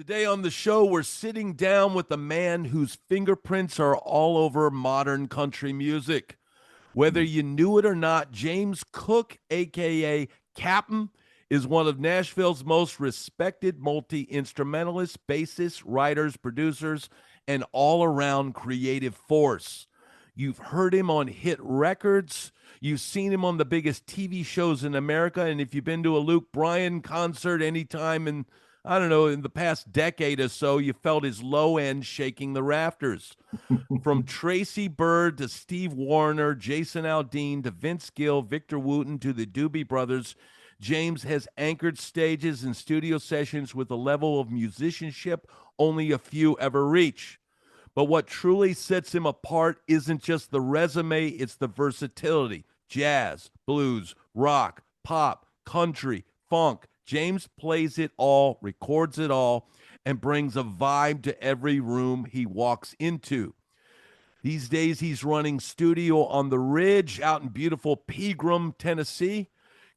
Today on the show, we're sitting down with a man whose fingerprints are all over modern country music. Whether you knew it or not, James Cook, aka Captain, is one of Nashville's most respected multi-instrumentalists, bassists, writers, producers, and all-around creative force. You've heard him on hit records. You've seen him on the biggest TV shows in America. And if you've been to a Luke Bryan concert anytime in, I don't know, in the past decade or so, you felt his low end shaking the rafters. From Tracy Byrd to Steve Wariner, Jason Aldean to Vince Gill, Victor Wooten to the Doobie Brothers, James has anchored stages and studio sessions with a level of musicianship only a few ever reach. But what truly sets him apart isn't just the resume, it's the versatility. Jazz, blues, rock, pop, country, funk. James plays it all, records it all, and brings a vibe to every room he walks into. These days, he's running studio on the Ridge out in beautiful Pegram, Tennessee,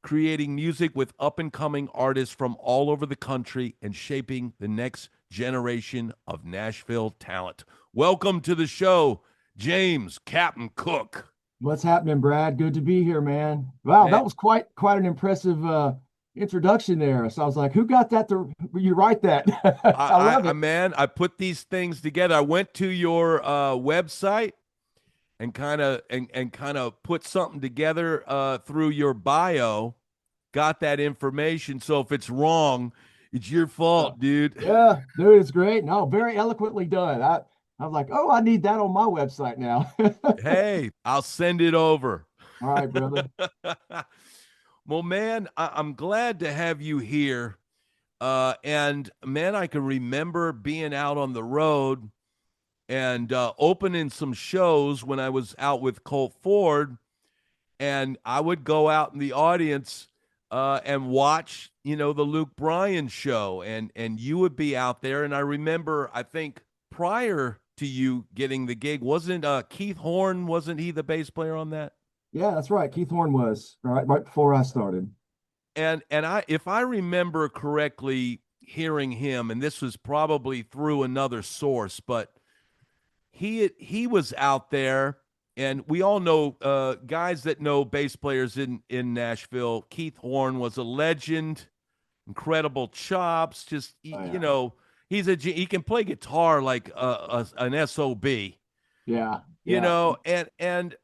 creating music with up-and-coming artists from all over the country and shaping the next generation of Nashville talent. Welcome to the show, James Captain Cook. What's happening, Brad? Good to be here, man. Wow, that was quite an impressive introduction there. So I was like, who got that you write that? I love it. Man, I put these things together. I went to your website and kind of put something together through your bio, got that information. So if it's wrong, it's your fault, dude. Yeah, dude, it's great. No, very eloquently done. I was like, oh, I need that on my website now. Hey, I'll send it over. All right, brother. Well, man, I'm glad to have you here. And man, I can remember being out on the road and opening some shows when I was out with Colt Ford. And I would go out in the audience and watch, the Luke Bryan show. And you would be out there. And I remember, I think prior to you getting the gig, wasn't Keith Horn, wasn't he the bass player on that? Yeah, that's right. Keith Horn was right before I started. And if I remember correctly hearing him, and this was probably through another source, but he was out there, and we all know guys that know bass players in Nashville. Keith Horn was a legend, incredible chops, just he can play guitar like an SOB. Yeah. And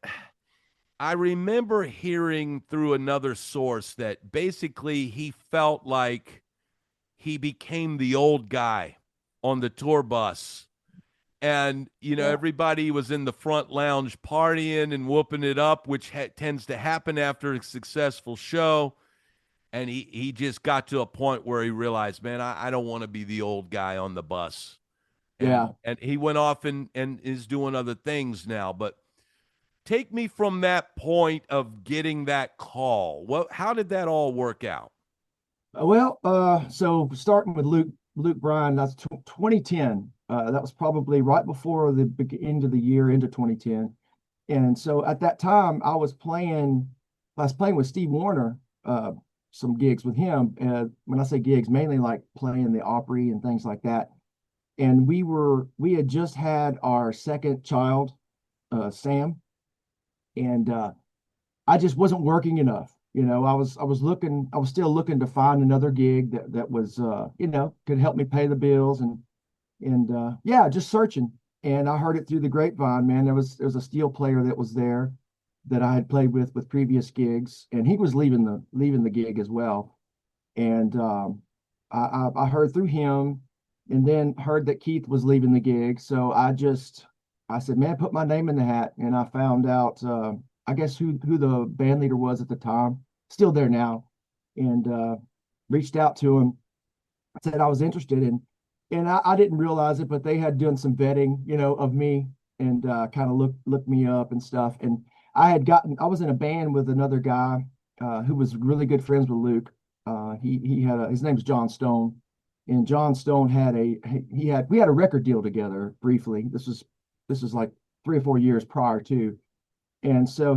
I remember hearing through another source that basically he felt like he became the old guy on the tour bus. And, everybody was in the front lounge partying and whooping it up, which tends to happen after a successful show. And he just got to a point where he realized, man, I don't want to be the old guy on the bus. And he went off and is doing other things now. But take me from that point of getting that call. How did that all work out? So starting with Luke Bryan, that's 2010. That was probably right before the end of the year, into 2010. And so at that time, I was playing with Steve Wariner, some gigs with him. When I say gigs, mainly like playing the Opry and things like that. And we had just had our second child, Sam. And I just wasn't working enough. I was still looking to find another gig that was could help me pay the bills and just searching. And I heard it through the grapevine, man. There was a steel player that was there that I had played with previous gigs, and he was leaving the gig as well. And I heard through him, and then heard that Keith was leaving the gig. So I said, man, put my name in the hat. And I found out, I guess, who the band leader was at the time, still there now, and reached out to him. I said I was interested in, and I didn't realize it, but they had done some vetting, of me, and kind of looked me up and stuff. And I was in a band with another guy who was really good friends with Luke. His name's John Stone. And John Stone we had a record deal together briefly. This was like 3 or 4 years prior to. And so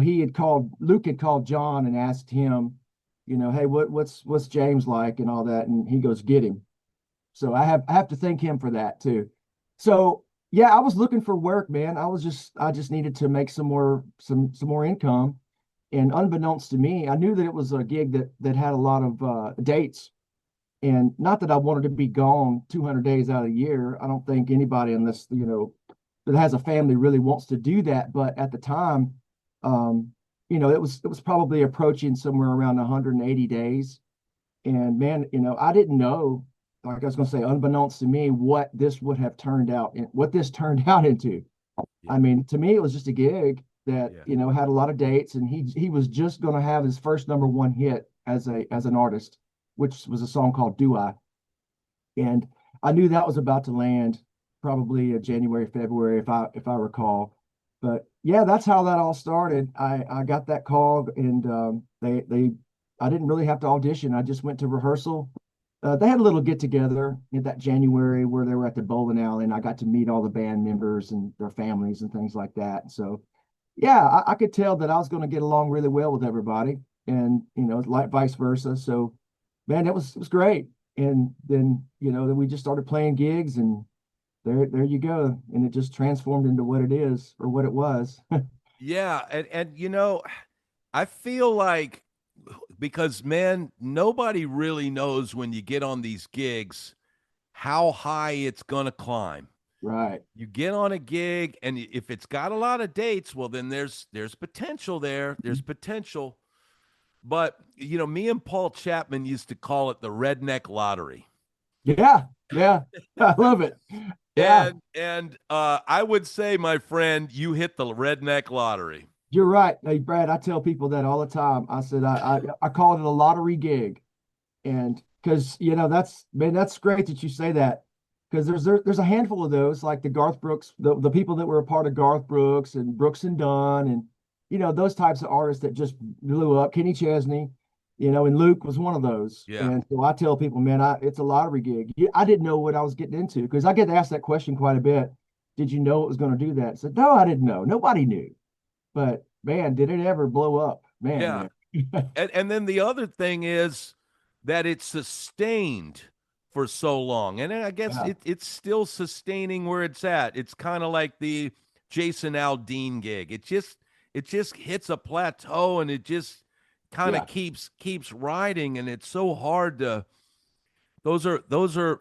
Luke had called John and asked him, hey, what's James like and all that. And he goes, get him. So I have to thank him for that too. So yeah, I was looking for work, man. I just needed to make some more income. And unbeknownst to me, I knew that it was a gig that had a lot of dates. And not that I wanted to be gone 200 days out of the year. I don't think anybody in this, that has a family really wants to do that. But at the time, um, it was probably approaching somewhere around 180 days. And man, I didn't know, like I was going to say, unbeknownst to me, what this would have turned out, what this turned out into. Yeah. I mean, to me, it was just a gig that, Yeah. had a lot of dates, and he was just going to have his first #1 hit as an artist, which was a song called "Do I," and I knew that was about to land probably January, February, if I recall. But yeah, that's how that all started. I got that call, and they I didn't really have to audition. I just went to rehearsal. They had a little get together in that January where they were at the bowling alley, and I got to meet all the band members and their families and things like that. So, yeah, I could tell that I was going to get along really well with everybody, and like vice versa. So, man, it was great. And then then we just started playing gigs, and there you go, and it just transformed into what it is or what it was. Yeah, and I feel like because man, nobody really knows when you get on these gigs how high it's going to climb. Right. You get on a gig and if it's got a lot of dates, well then there's potential there. There's potential. But me and Paul Chapman used to call it the redneck lottery. Yeah. Yeah. I love it. Yeah. And I would say, my friend, you hit the redneck lottery. You're right. Hey, Brad, I tell people that all the time. I said I call it a lottery gig. And because that's, man, that's great that you say that. Because there's a handful of those, like the Garth Brooks, the people that were a part of Garth Brooks and Brooks and Dunn, and those types of artists that just blew up. Kenny Chesney, and Luke was one of those. Yeah. And so I tell people, man, it's a lottery gig. I didn't know what I was getting into, because I get asked that question quite a bit. Did you know it was going to do that? I said, no, I didn't know. Nobody knew. But man, did it ever blow up? Yeah. Man. And then the other thing is that it's sustained for so long. And I guess Yeah. it's still sustaining where it's at. It's kind of like the Jason Aldean gig. It just hits a plateau and it just kind of Yeah. keeps riding, and it's so hard to those are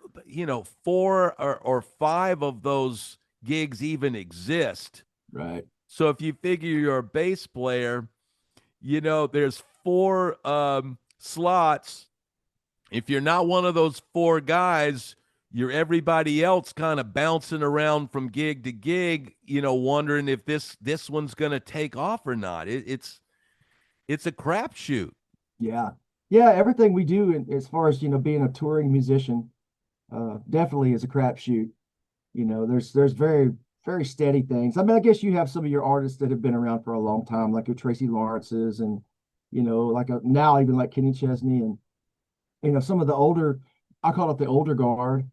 four or five of those gigs even exist. Right. So if you figure you're a bass player, there's four slots. If you're not one of those four guys, you're everybody else kind of bouncing around from gig to gig, wondering if this one's going to take off or not. It's a crapshoot. Yeah. Yeah. Everything we do as far as, being a touring musician, definitely is a crapshoot. There's very, very steady things. I mean, I guess you have some of your artists that have been around for a long time, like your Tracy Lawrence's and, now even like Kenny Chesney and, some of the older, I call it the older guard.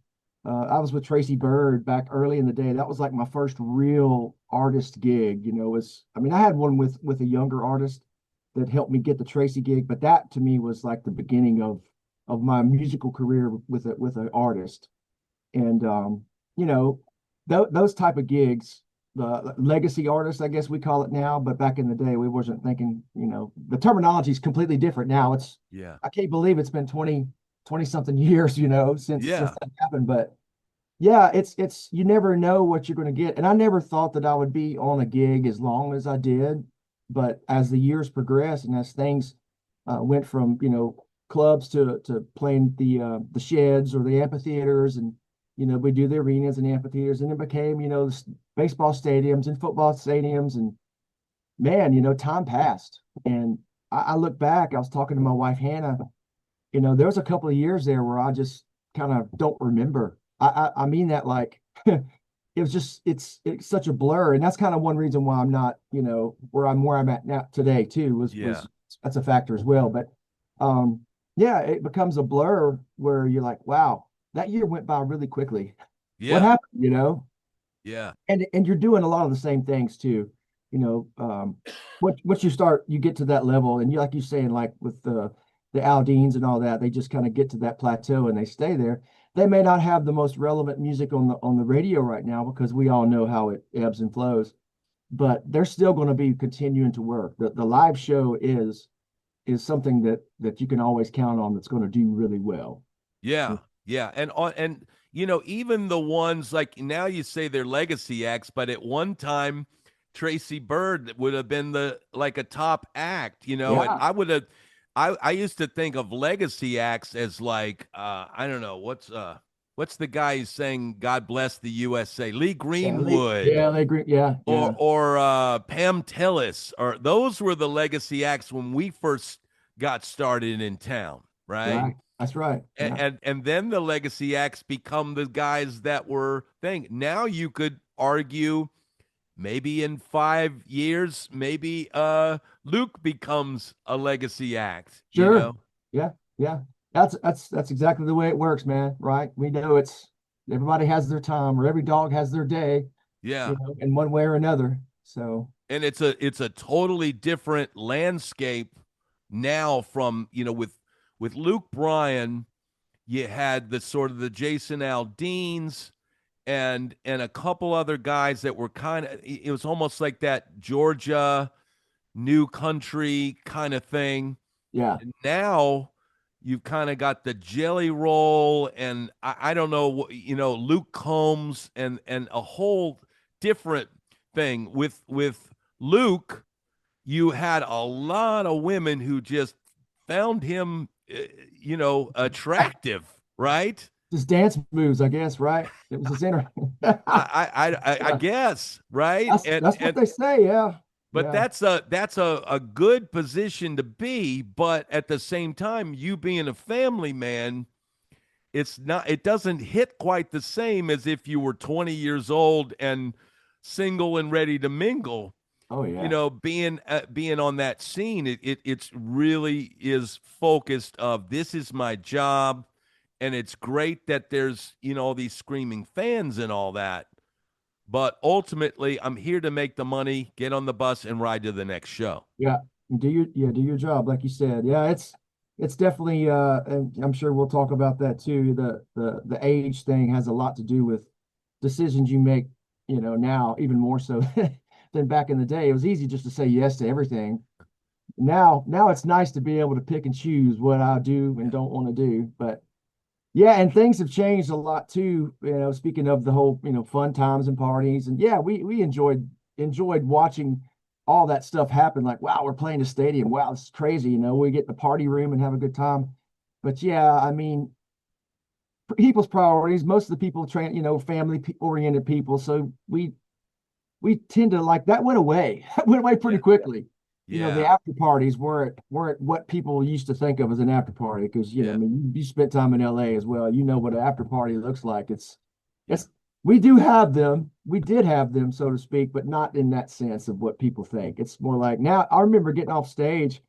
I was with Tracy Bird back early in the day. That was like my first real artist gig, I had one with a younger artist that helped me get the Tracy gig, but that to me was like the beginning of my musical career with an artist. And those type of gigs, the legacy artists, I guess we call it now, but back in the day we wasn't thinking, the terminology is completely different now. Yeah. I can't believe it's been 20 something years, since Yeah. that happened. But yeah, it's you never know what you're going to get. And I never thought that I would be on a gig as long as I did. But as the years progressed and as things went from, clubs to playing the sheds or the amphitheaters, and we do the arenas and amphitheaters, and it became, baseball stadiums and football stadiums, and man, time passed. And I look back, I was talking to my wife Hannah, there was a couple of years there where I just kind of don't remember. I mean that like it was just it's such a blur, and that's kind of one reason why I'm not, where I'm at now today too, was that's a factor as well. But yeah, it becomes a blur where you're like, wow, that year went by really quickly. What Yeah. happened, Yeah. and you're doing a lot of the same things too. Once you get to that level, and you, like you're saying, like with the Aldeans and all that, they just kind of get to that plateau and they stay there. they may not have the most relevant music on the radio right now because we all know how it ebbs and flows, but they're still going to be continuing to work. The live show is something that you can always count on that's going to do really well. Yeah, yeah, and even the ones like now you say they're legacy acts, but at one time Tracy Byrd would have been the like a top act, and Yeah, I would have I used to think of legacy acts as like I don't know what's the guy who's saying God bless the USA, Lee Greenwood yeah, they agree. Yeah, yeah, or Pam Tillis, or those were the legacy acts when we first got started in town, right? right. That's right. and, Yeah, and and then the legacy acts become the guys that were thing. Now you could argue maybe in 5 years, maybe Luke becomes a legacy act, sure. Yeah, yeah. That's exactly the way it works, man. Right? We know it's everybody has their time, or every dog has their day, Yeah. in one way or another. So And it's a totally different landscape now from, with Luke Bryan, you had the sort of the Jason Aldeans and a couple other guys that were kind of, it was almost like that Georgia new country kind of thing. yeah, And now you've kind of got the Jelly Roll and I don't know, Luke Combs and a whole different thing. With Luke, you had a lot of women who just found him, attractive, right? just dance moves, I guess. Right? It was his inner. I Yeah, guess, right? that's what they say. Yeah, But yeah, that's a good position to be, but at the same time, you being a family man, it doesn't hit quite the same as if you were 20 years old and single and ready to mingle. oh yeah, Being on that scene, it's really is focused of this is my job, and it's great that there's all these screaming fans and all that. But ultimately, I'm here to make the money, get on the bus, and ride to the next show. yeah. Do your job, like you said. Yeah, it's definitely. And I'm sure we'll talk about that too. The age thing has a lot to do with decisions you make. Now even more so than back in the day. It was easy just to say yes to everything. Now it's nice to be able to pick and choose what I do and don't want to do. But yeah, and things have changed a lot too. Speaking of the whole, fun times and parties, and yeah, we enjoyed watching all that stuff happen. Like, wow, we're playing a stadium. Wow, this is crazy. We get the party room and have a good time. But yeah, I mean, people's priorities. Most of the people train, family oriented people. So we tend to like that went away. That went away pretty Yeah. quickly. The Yeah. after parties weren't what people used to think of as an after party because I Yeah. mean you spent time in LA as well. You know what an after party looks like. Yeah. It's we do have them. We did have them, so to speak, but not in that sense of what people think. It's more like now I remember getting off stage,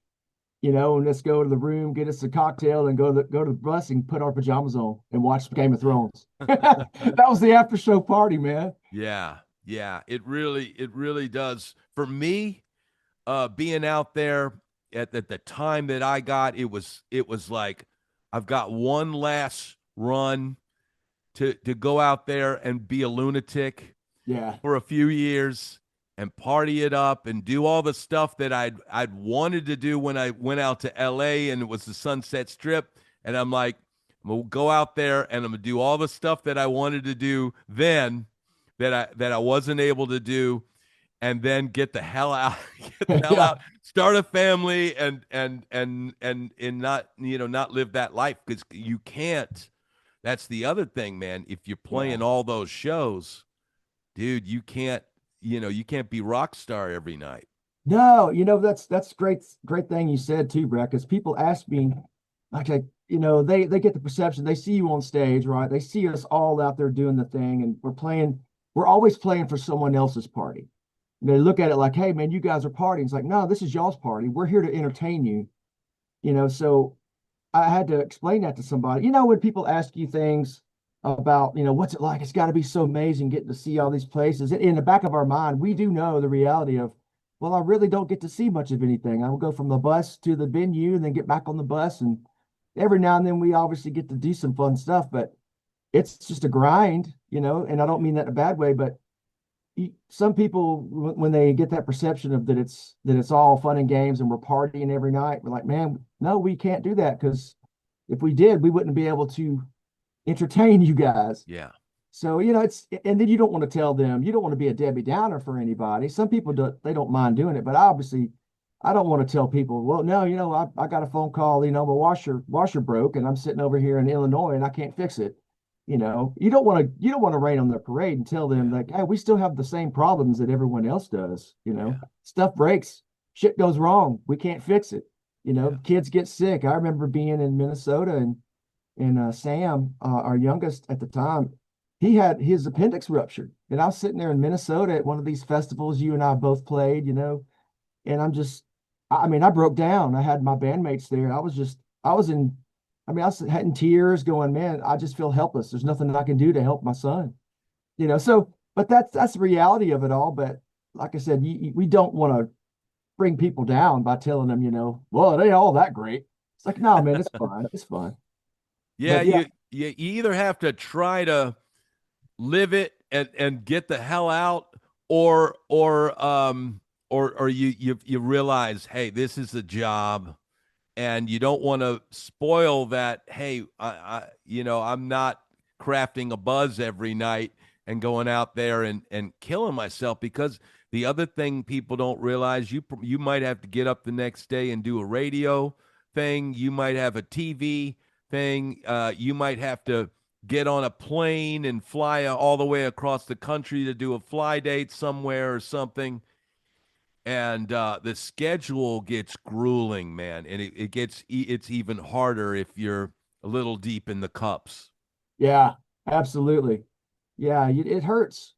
and let's go to the room, get us a cocktail, and go to the bus and put our pajamas on and watch Game of Thrones. That was the after show party, man. Yeah. Yeah. It really does. For me, being out there at the time that I got, it was like I've got one last run to go out there and be a lunatic Yeah. for a few years and party it up and do all the stuff that I'd wanted to do when I went out to LA and it was the Sunset Strip. And I'm like, I'm gonna go out there and I'm gonna do all the stuff that I wanted to do then that I wasn't able to do, and then get the hell out, get the hell Yeah. out, start a family, and not live that life because you can't. That's the other thing, man. If you're Yeah. playing all those shows, dude, you can't be rock star every night. No, that's great thing you said too, Brett, because people ask me, like, they get the perception, they see you on stage, right? They see us all out there doing the thing, and we're always playing for someone else's party. And they look at it like, hey man, you guys are partying. It's like, no, this is y'all's party. We're here to entertain you. So I had to explain that to somebody. When people ask you things about, what's it like? It's got to be so amazing getting to see all these places. In the back of our mind, we do know the reality of, well, I really don't get to see much of anything. I will go from the bus to the venue and then get back on the bus. And every now and then we obviously get to do some fun stuff. But it's just a grind, and I don't mean that in a bad way, but some people, when they get that perception of that it's all fun and games and we're partying every night, we're like, man, no, we can't do that, because if we did, we wouldn't be able to entertain you guys. Yeah. So, and then you don't want to tell them, you don't want to be a Debbie Downer for anybody. Some people they don't mind doing it, but obviously I don't want to tell people, well, no, I got a phone call, my washer broke and I'm sitting over here in Illinois and I can't fix it. You don't want to rain on their parade and tell them, Yeah. like, hey, we still have the same problems that everyone else does. Yeah. Stuff breaks, shit goes wrong, we can't fix it. Yeah. Kids get sick. I remember being in Minnesota, and Sam, our youngest at the time, he had his appendix ruptured, and I was sitting there in Minnesota at one of these festivals you and I both played, and I mean, I broke down. I had my bandmates there. I was in, I mean, I was in tears, going, man, I just feel helpless. There's nothing I can do to help my son, So, but that's the reality of it all. But like I said, we don't want to bring people down by telling them, well, it ain't all that great. It's like, no, man, it's fine. It's fine. Yeah, But yeah, you either have to try to live it and get the hell out, or you realize, hey, this is a job, and you don't want to spoil that. Hey, I'm not crafting a buzz every night and going out there and killing myself, because the other thing people don't realize, you might have to get up the next day and do a radio thing. You might have a TV thing. You might have to get on a plane and fly all the way across the country to do a fly date somewhere or something. And the schedule gets grueling, man, and it's even harder if you're a little deep in the cups. yeah, absolutely. Yeah, it hurts.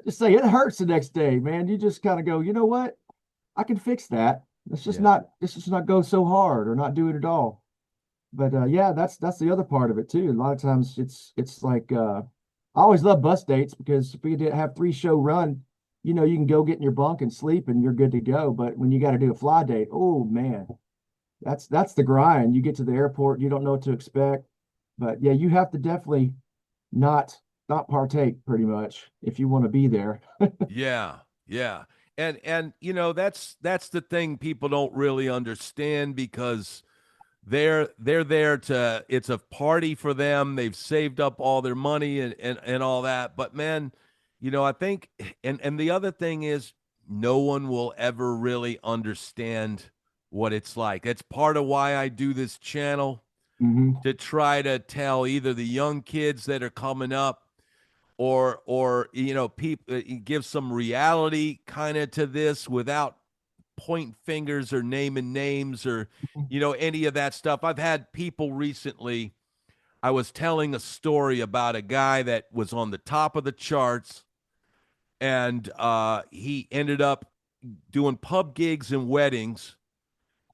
Just say it hurts the next day, man. You just kind of go, you know what? I can fix that. Yeah. Let's just not go so hard or not do it at all. But yeah, that's the other part of it too. A lot of times it's like I always love bus dates, because if we did have 3 show run, you can go get in your bunk and sleep and you're good to go. But when you got to do a fly date, oh man, that's the grind. You get to the airport, you don't know what to expect. But yeah, you have to definitely not not partake pretty much if you want to be there. Yeah, yeah. And that's the thing people don't really understand, because they're there to, it's a party for them. They've saved up all their money and all that. But man, I think, and the other thing is, no one will ever really understand what it's like. That's part of why I do this channel, Hmm. to try to tell either the young kids that are coming up, or people, give some reality kind of to this without pointing fingers or naming names, or any of that stuff. I've had people recently, I was telling a story about a guy that was on the top of the charts, and he ended up doing pub gigs and weddings,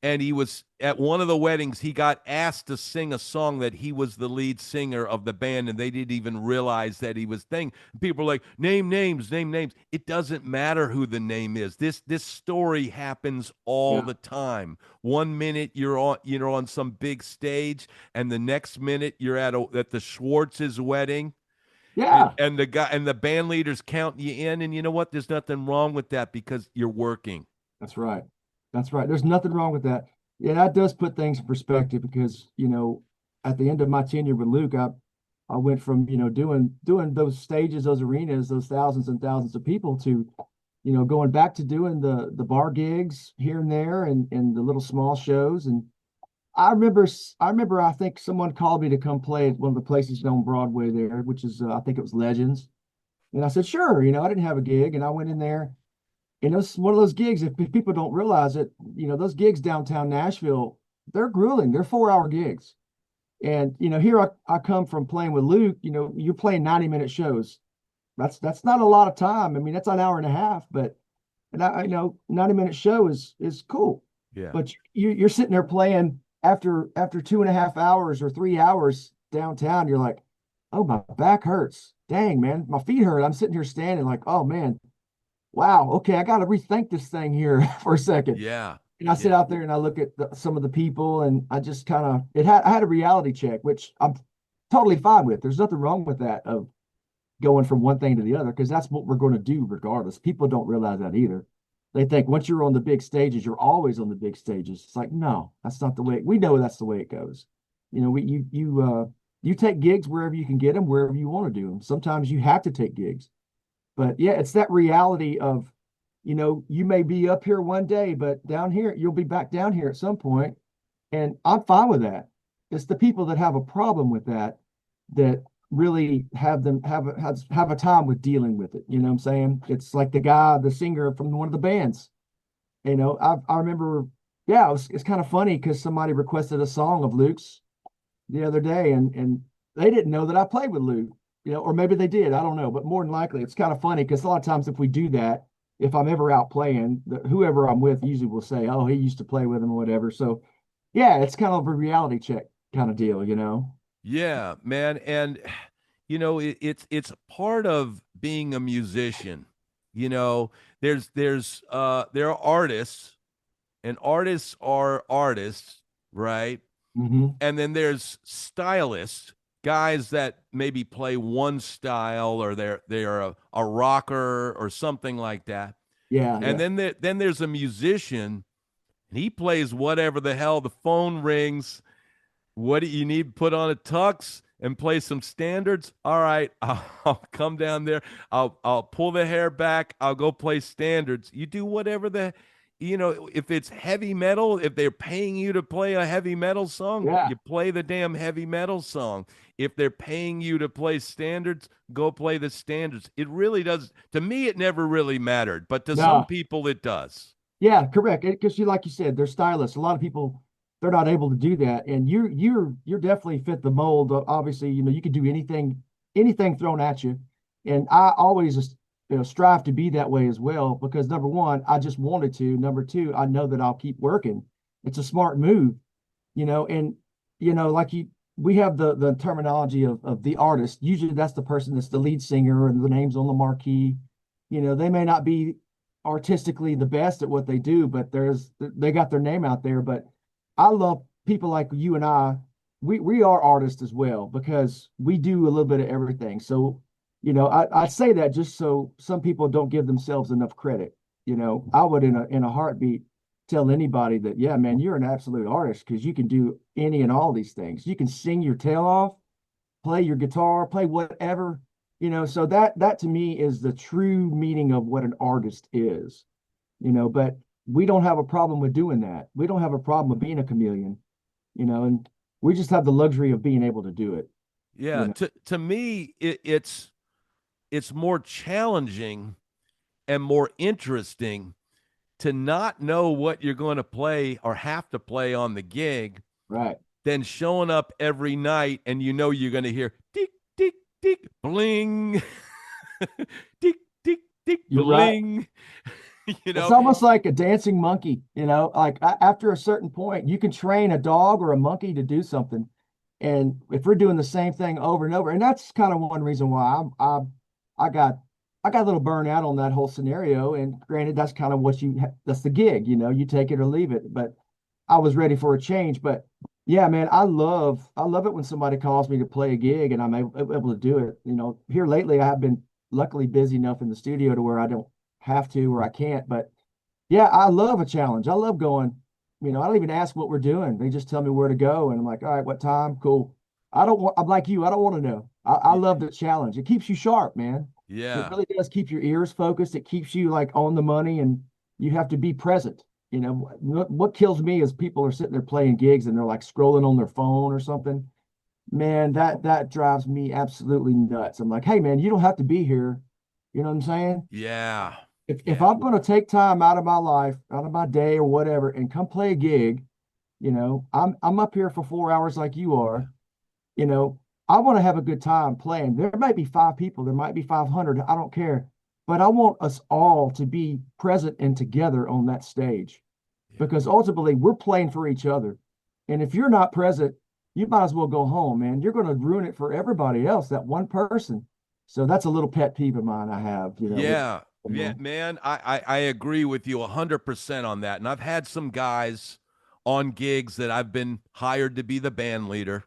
and he was at one of the weddings, he got asked to sing a song that he was the lead singer of the band, and they didn't even realize that he was thing. People are like, name names, name names. It doesn't matter who the name is. This story happens all Yeah. the time. One minute you're on some big stage, and the next minute you're at the Schwartz's wedding, and Yeah. and the guy and the band leader's counting you in, and you know what, there's nothing wrong with that, because you're working. That's right. That's right. There's nothing wrong with that. Yeah, that does put things in perspective, because, at the end of my tenure with Luke, I went from, doing those stages, those arenas, those thousands and thousands of people, to, going back to doing the bar gigs here and there, and the little small shows. And I remember I think someone called me to come play at one of the places on Broadway there, which is I think it was Legends. And I said, sure, I didn't have a gig, and I went in there. And it's one of those gigs, if people don't realize it, those gigs downtown Nashville, they're grueling. They're 4-hour gigs. And, here I come from playing with Luke, you're playing 90-minute shows. That's not a lot of time. I mean, that's an hour and a half, but, and I 90-minute show is cool. Yeah. But you're sitting there playing after 2.5 hours or 3 hours downtown, you're like, oh, my back hurts. Dang, man, my feet hurt. I'm sitting here standing like, oh man, wow, okay, I got to rethink this thing here for a second. Yeah. And I sit Yeah. out there and I look at some of the people, and I just kind of I had a reality check, which I'm totally fine with. There's nothing wrong with that of going from one thing to the other because that's what we're going to do regardless. People don't realize that either. They think once you're on the big stages, you're always on the big stages. It's like, no, that's not the way. We know that's the way it goes. You know, you take gigs wherever you can get them, wherever you want to do them. Sometimes you have to take gigs, but yeah, it's that reality of, you know, you may be up here one day, but down here you'll be back down here at some point, and I'm fine with that. It's the people that have a problem with that that really have a time with dealing with it. You know what I'm saying? It's like the singer from one of the bands. You know, I remember, yeah, it's kind of funny because somebody requested a song of Luke's the other day, and they didn't know that I played with Luke, you know, or maybe they did, I don't know, but more than likely, it's kind of funny because a lot of times if we do that, if I'm ever out playing, whoever I'm with usually will say, "Oh, he used to play with him" or whatever. So, yeah, it's kind of a reality check kind of deal, you know. Yeah, man. And you know, it's part of being a musician. You know, there are artists, and artists are artists, right? Hmm. And then there's stylists, guys that maybe play one style, or they're a rocker or something like that. Yeah, And yeah, then there's a musician, and he plays whatever the hell. The phone rings. What do you need? Put on a tux and play some standards. All right, I'll come down there. I'll pull the hair back. I'll go play standards. You do whatever if it's heavy metal, if they're paying you to play a heavy metal song, yeah. you play the damn heavy metal song. If they're paying you to play standards, go play the standards. It really does. To me, it never really mattered, but to some No, people, it does. yeah, correct. Because you, like you said, they're stylists. A lot of people, they're not able to do that, and you're definitely fit the mold. Obviously, you know, you can do anything thrown at you, and I always, you know, strive to be that way as well. Because number one, I just wanted to. Number two, I know that I'll keep working. It's a smart move, you know, and you know, we have the terminology of the artist. Usually, that's the person that's the lead singer and the name's on the marquee. You know, they may not be artistically the best at what they do, but they got their name out there. But I love people like you and I. We are artists as well because we do a little bit of everything. So, you know, I say that just so some people don't give themselves enough credit. You know, I would in a heartbeat tell anybody that, yeah, man, you're an absolute artist because you can do any and all these things. You can sing your tail off, play your guitar, play whatever, you know. So that to me is the true meaning of what an artist is, you know. But we don't have a problem with doing that. We don't have a problem with being a chameleon, you know, and we just have the luxury of being able to do it, you Yeah, know. to me, it's more challenging and more interesting to not know what you're going to play or have to play on the gig Right. than showing up every night and you know you're going to hear tick tick tick bling tick tick tick You're right. bling. you It's know almost like a dancing monkey, you know, like after a certain point, you can train a dog or a monkey to do something. And if we're doing the same thing over and over, and that's kind of one reason why I got I got a little burnout on that whole scenario. And granted, that's kind of that's the gig, you know, you take it or leave it. But I was ready for a change. But yeah, man, I love it when somebody calls me to play a gig and I'm able to do it. You know, here lately I have been luckily busy enough in the studio to where I don't have to or I can't. But yeah, I love a challenge. I love going, you know, I don't even ask what we're doing. They just tell me where to go. And I'm like, all right, what time? Cool. I'm like you, I don't want to know. I love the challenge. It keeps you sharp, man. It yeah really does keep your ears focused. It keeps you like on the money and you have to be present. You know, what kills me is people are sitting there playing gigs and they're like scrolling on their phone or something. Man, that drives me absolutely nuts. I'm like, hey man, you don't have to be here. You know what I'm saying? yeah If yeah I'm going to take time out of my life, out of my day or whatever, and come play a gig, you know, I'm up here for 4 hours like you are. You know, I want to have a good time playing. There might be five people, there might be 500. I don't care, but I want us all to be present and together on that stage yeah because ultimately we're playing for each other. And if you're not present, you might as well go home, man. You're going to ruin it for everybody else, that one person. So that's a little pet peeve of mine I have, you know, with, yeah you yeah know. man, I agree with you 100% on that. And I've had some guys on gigs that I've been hired to be the band leader,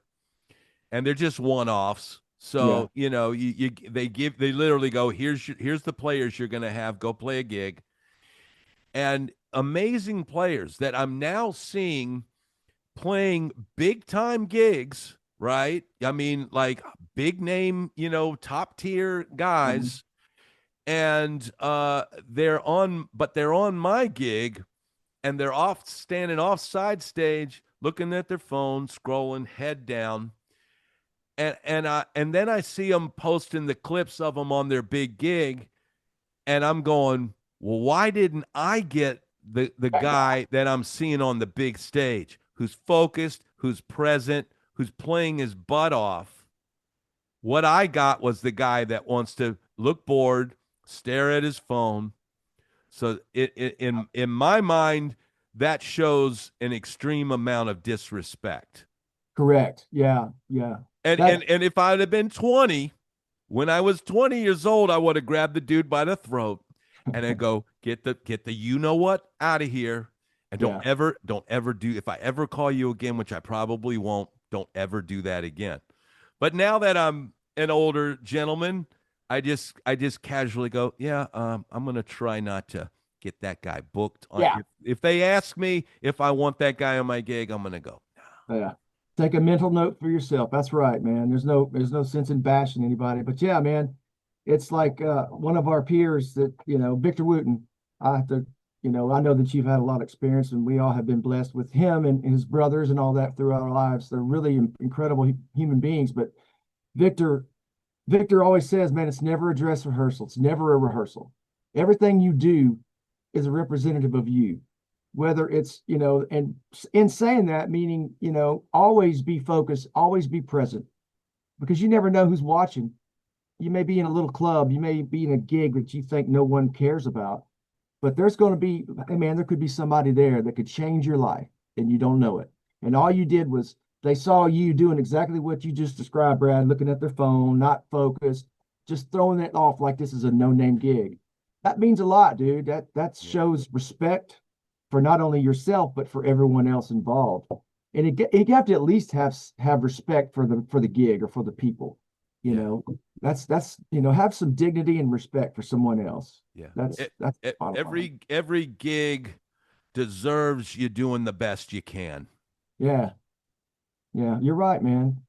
and they're just one-offs. Yeah. So, they literally go, here's the players you're going to have go play a gig. And amazing players that I'm now seeing playing big time gigs, right? I mean, like big name, top tier Mhm. guys. And they're on my gig, and they're off standing off side stage looking at their phone, scrolling head down. And then I see them posting the clips of them on their big gig, and I'm going, well, why didn't I get the That guy. guy that I'm seeing on the big stage, who's focused, who's present, who's playing his butt off? What I got was the guy that wants to look bored, stare at his phone. So in my mind, that shows an extreme amount of disrespect. Correct. Yeah. Yeah. And That, and and if I'd have been 20, when I was 20 years old, I would have grabbed the dude by the throat and I go, get the you know what out of here. And yeah. don't ever do, if I ever call you again, which I probably won't, don't ever do that again. But now that I'm an older gentleman, I just casually go, yeah, I'm gonna try not to get that guy booked on. Yeah. If they ask me if I want that guy on my gig, I'm gonna go. Yeah. Take a mental note for yourself. That's right, man. There's no sense in bashing anybody. But yeah, man, it's like one of our peers that, Victor Wooten. I have to, I know that you've had a lot of experience and we all have been blessed with him and his brothers and all that throughout our lives. They're really incredible human beings. But Victor, Victor always says, man, it's never a dress rehearsal. It's never a rehearsal. Everything you do is a representative of you, whether it's, and in saying that, meaning, always be focused, always be present, because you never know who's watching. You may be in a little club, you may be in a gig that you think no one cares about, but there's going to be, hey man, there could be somebody there that could change your life and you don't know it. And all you did was they saw you doing exactly what you just described, Brad, looking at their phone, not focused, just throwing it off like this is a no-name gig. That means a lot, dude. That Yeah. shows respect for not only yourself but for everyone else involved. And you have to at least have respect for the gig or for the people. You Yeah. know, that's have some dignity and respect for someone else. Yeah. That's bottom line. Every gig deserves you doing the best you can. Yeah, yeah, you're right, man.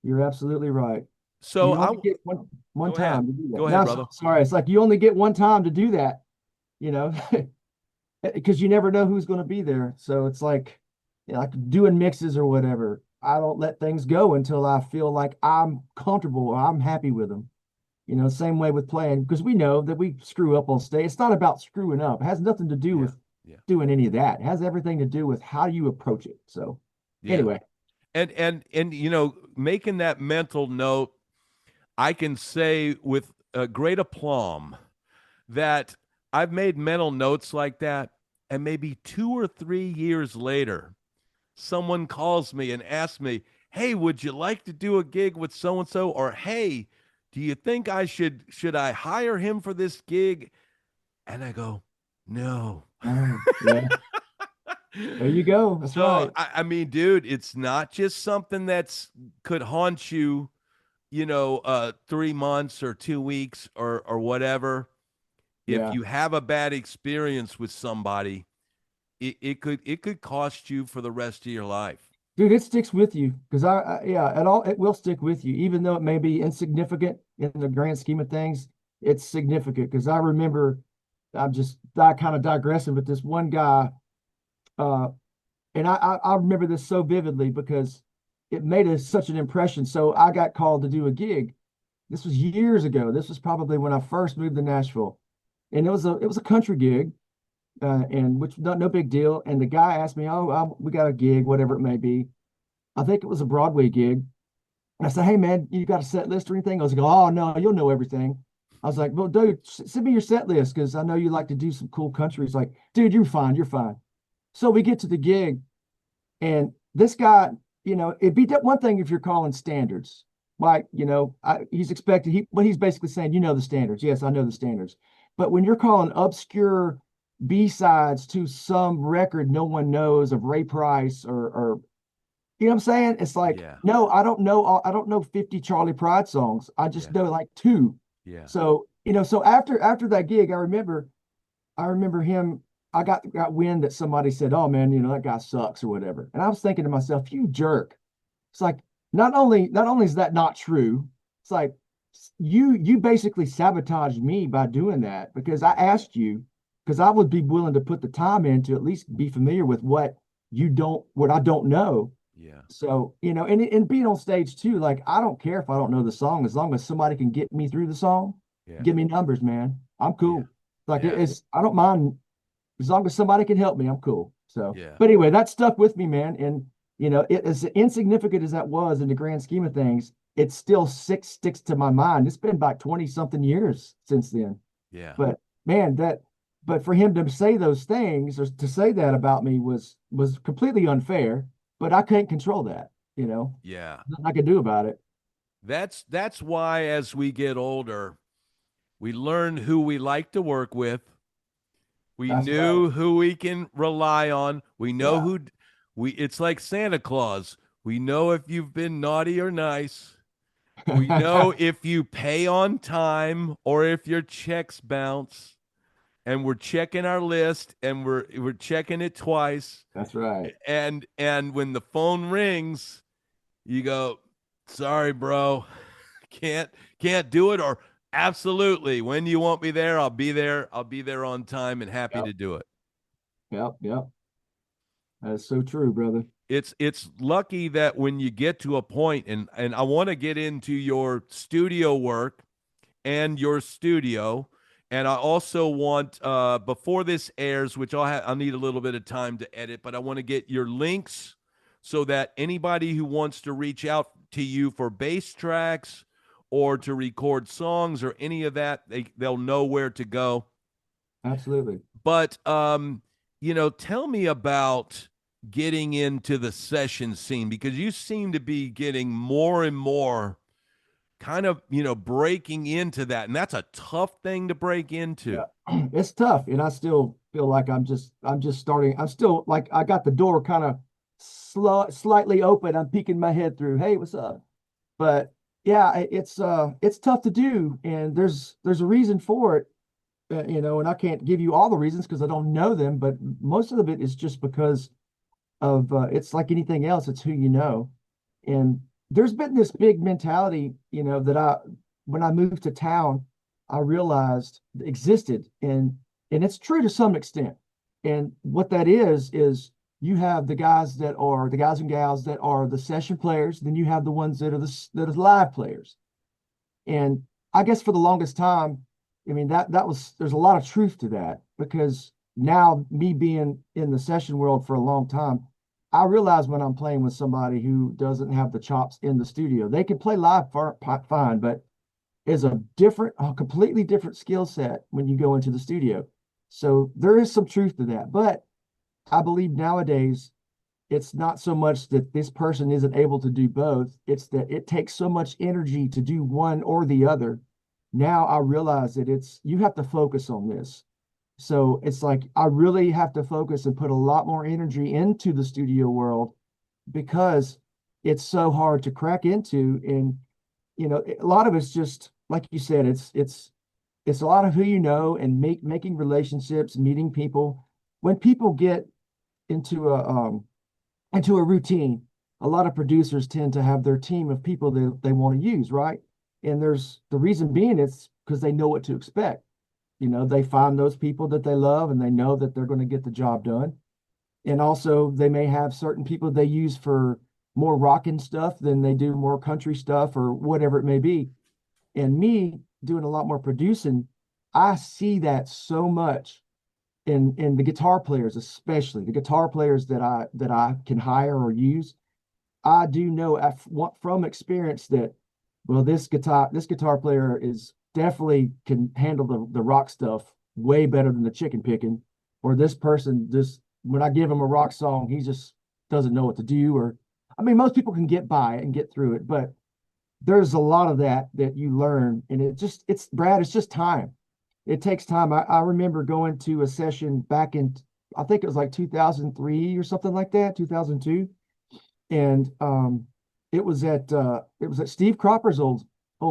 You're absolutely right. So You I only get one go ahead. time to do that. Go ahead, Now, brother. sorry, it's like you only get one time to do that, you know, because you never know who's going to be there. So it's like, like doing mixes or whatever. I don't let things go until I feel like I'm comfortable or I'm happy with them. Same way with playing, because we know that we screw up on stage. It's not about screwing up. It has nothing to do Yeah. with Yeah. doing any of that. It has everything to do with how you approach it. So Yeah. anyway, And making that mental note, I can say with a great aplomb that I've made mental notes like that, and maybe 2 or 3 years later, someone calls me and asks me, "Hey, would you like to do a gig with so and so?" Or, "Hey, do you think I hire him for this gig?" And I go, "No." oh, yeah, there you go. That's So right. I mean, dude, it's not just something that's could haunt you, 3 months or 2 weeks or whatever. If Yeah. you have a bad experience with somebody, it could cost you for the rest of your life. Dude, it sticks with you because yeah, it will stick with you, even though it may be insignificant in the grand scheme of things. It's significant because I remember I kind of digressing, but this one guy, uh, and I remember this so vividly because it made such an impression. So I got called to do a gig. This was years ago. This was probably when I first moved to Nashville, and it was a country gig, and which no big deal. And the guy asked me, "Oh, we got a gig, whatever it may be." I think it was a Broadway gig. And I said, "Hey man, you got a set list or anything?" I was like, "Oh no, you'll know everything." I was like, "Well, dude, send me your set list because I know you like to do some cool country." He's like, "Dude, you're fine, you're fine." So we get to the gig, and this guy, it'd be one thing if you're calling standards, like he's expected. He's basically saying, the standards. Yes, I know the standards. But when you're calling obscure B sides to some record no one knows of Ray Price or You know what I'm saying? It's like, Yeah. no, I don't know 50 Charlie Pride songs. I just Yeah. know like two. Yeah. So, so after that gig, I remember him, I got wind that somebody said, "Oh man, that guy sucks," or whatever. And I was thinking to myself, "You jerk." It's like not only is that not true, it's like you basically sabotaged me by doing that because I asked you, because I would be willing to put the time in to at least be familiar with what I don't know. Yeah. So, and being on stage too, like I don't care if I don't know the song as long as somebody can get me through the song, Yeah. give me numbers, man. I'm Yeah. cool. Like Yeah. I don't mind as long as somebody can help me, I'm cool. So, Yeah. but anyway, that stuck with me, man. And it as insignificant as that was in the grand scheme of things, it still sticks to my mind. It's been about 20 something years since then. Yeah. But man, but for him to say those things or to say that about me was completely unfair. But I couldn't control that. Yeah. Nothing I could do about it. That's why as we get older, we learn who we like to work with. We That's right. knew who we can rely on. We know Yeah. who we it's like Santa Claus. We know if you've been naughty or nice. We know if you pay on time or if your checks bounce. And we're checking our list and we're checking it twice. That's right. And when the phone rings, you go, "Sorry, bro. Can't can't do it," or "Absolutely. When you want me there, I'll be there. I'll be there on time and happy Yep. to do it." Yep. Yep. That's so true, brother. It's lucky that when you get to a point, and I want to get into your studio work and your studio, and I also want before this airs, which I'll need a little bit of time to edit, but I want to get your links so that anybody who wants to reach out to you for bass tracks or to record songs or any of that, they'll know where to go. Absolutely. But tell me about getting into the session scene because you seem to be getting more and more kind of, breaking into that. And that's a tough thing to break into. Yeah. It's tough. And I still feel like I'm just starting. I'm still like I got the door kind of slightly open. I'm peeking my head through. Hey, what's up? But yeah, it's tough to do. And there's a reason for it. And I can't give you all the reasons because I don't know them, but most of it is just because of it's like anything else, it's who you know. And there's been this big mentality, that when I moved to town, I realized existed, and it's true to some extent. And what that is you have the guys and gals that are the session players, then you have the ones that are live players. And I guess for the longest time, I mean there's a lot of truth to that because now me being in the session world for a long time, I realize when I'm playing with somebody who doesn't have the chops in the studio. They can play live fine, but is a completely different skill set when you go into the studio. So there is some truth to that. But I believe nowadays it's not so much that this person isn't able to do both, it's that it takes so much energy to do one or the other. Now I realize that you have to focus on this. So it's like I really have to focus and put a lot more energy into the studio world because it's so hard to crack into. And a lot of it's just like you said, it's a lot of who you know and making relationships, meeting people. When people get into a routine, a lot of producers tend to have their team of people that they want to use, right? And there's the reason being it's because they know what to expect. They find those people that they love and they know that they're going to get the job done. And also they may have certain people they use for more rocking stuff than they do more country stuff or whatever it may be. And me doing a lot more producing, I see that so much in the guitar players, especially the guitar players that I can hire or use. I do know from experience that, well, this guitar player is definitely can handle the rock stuff way better than the chicken picking, or this person just when I give him a rock song, he just doesn't know what to do. Or I mean, most people can get by it and get through it, but there's a lot of that you learn, and it's Brad, it's just time. It takes time. I remember going to a session back in, I think it was like 2003 or something like that, 2002. And it was at Steve Cropper's old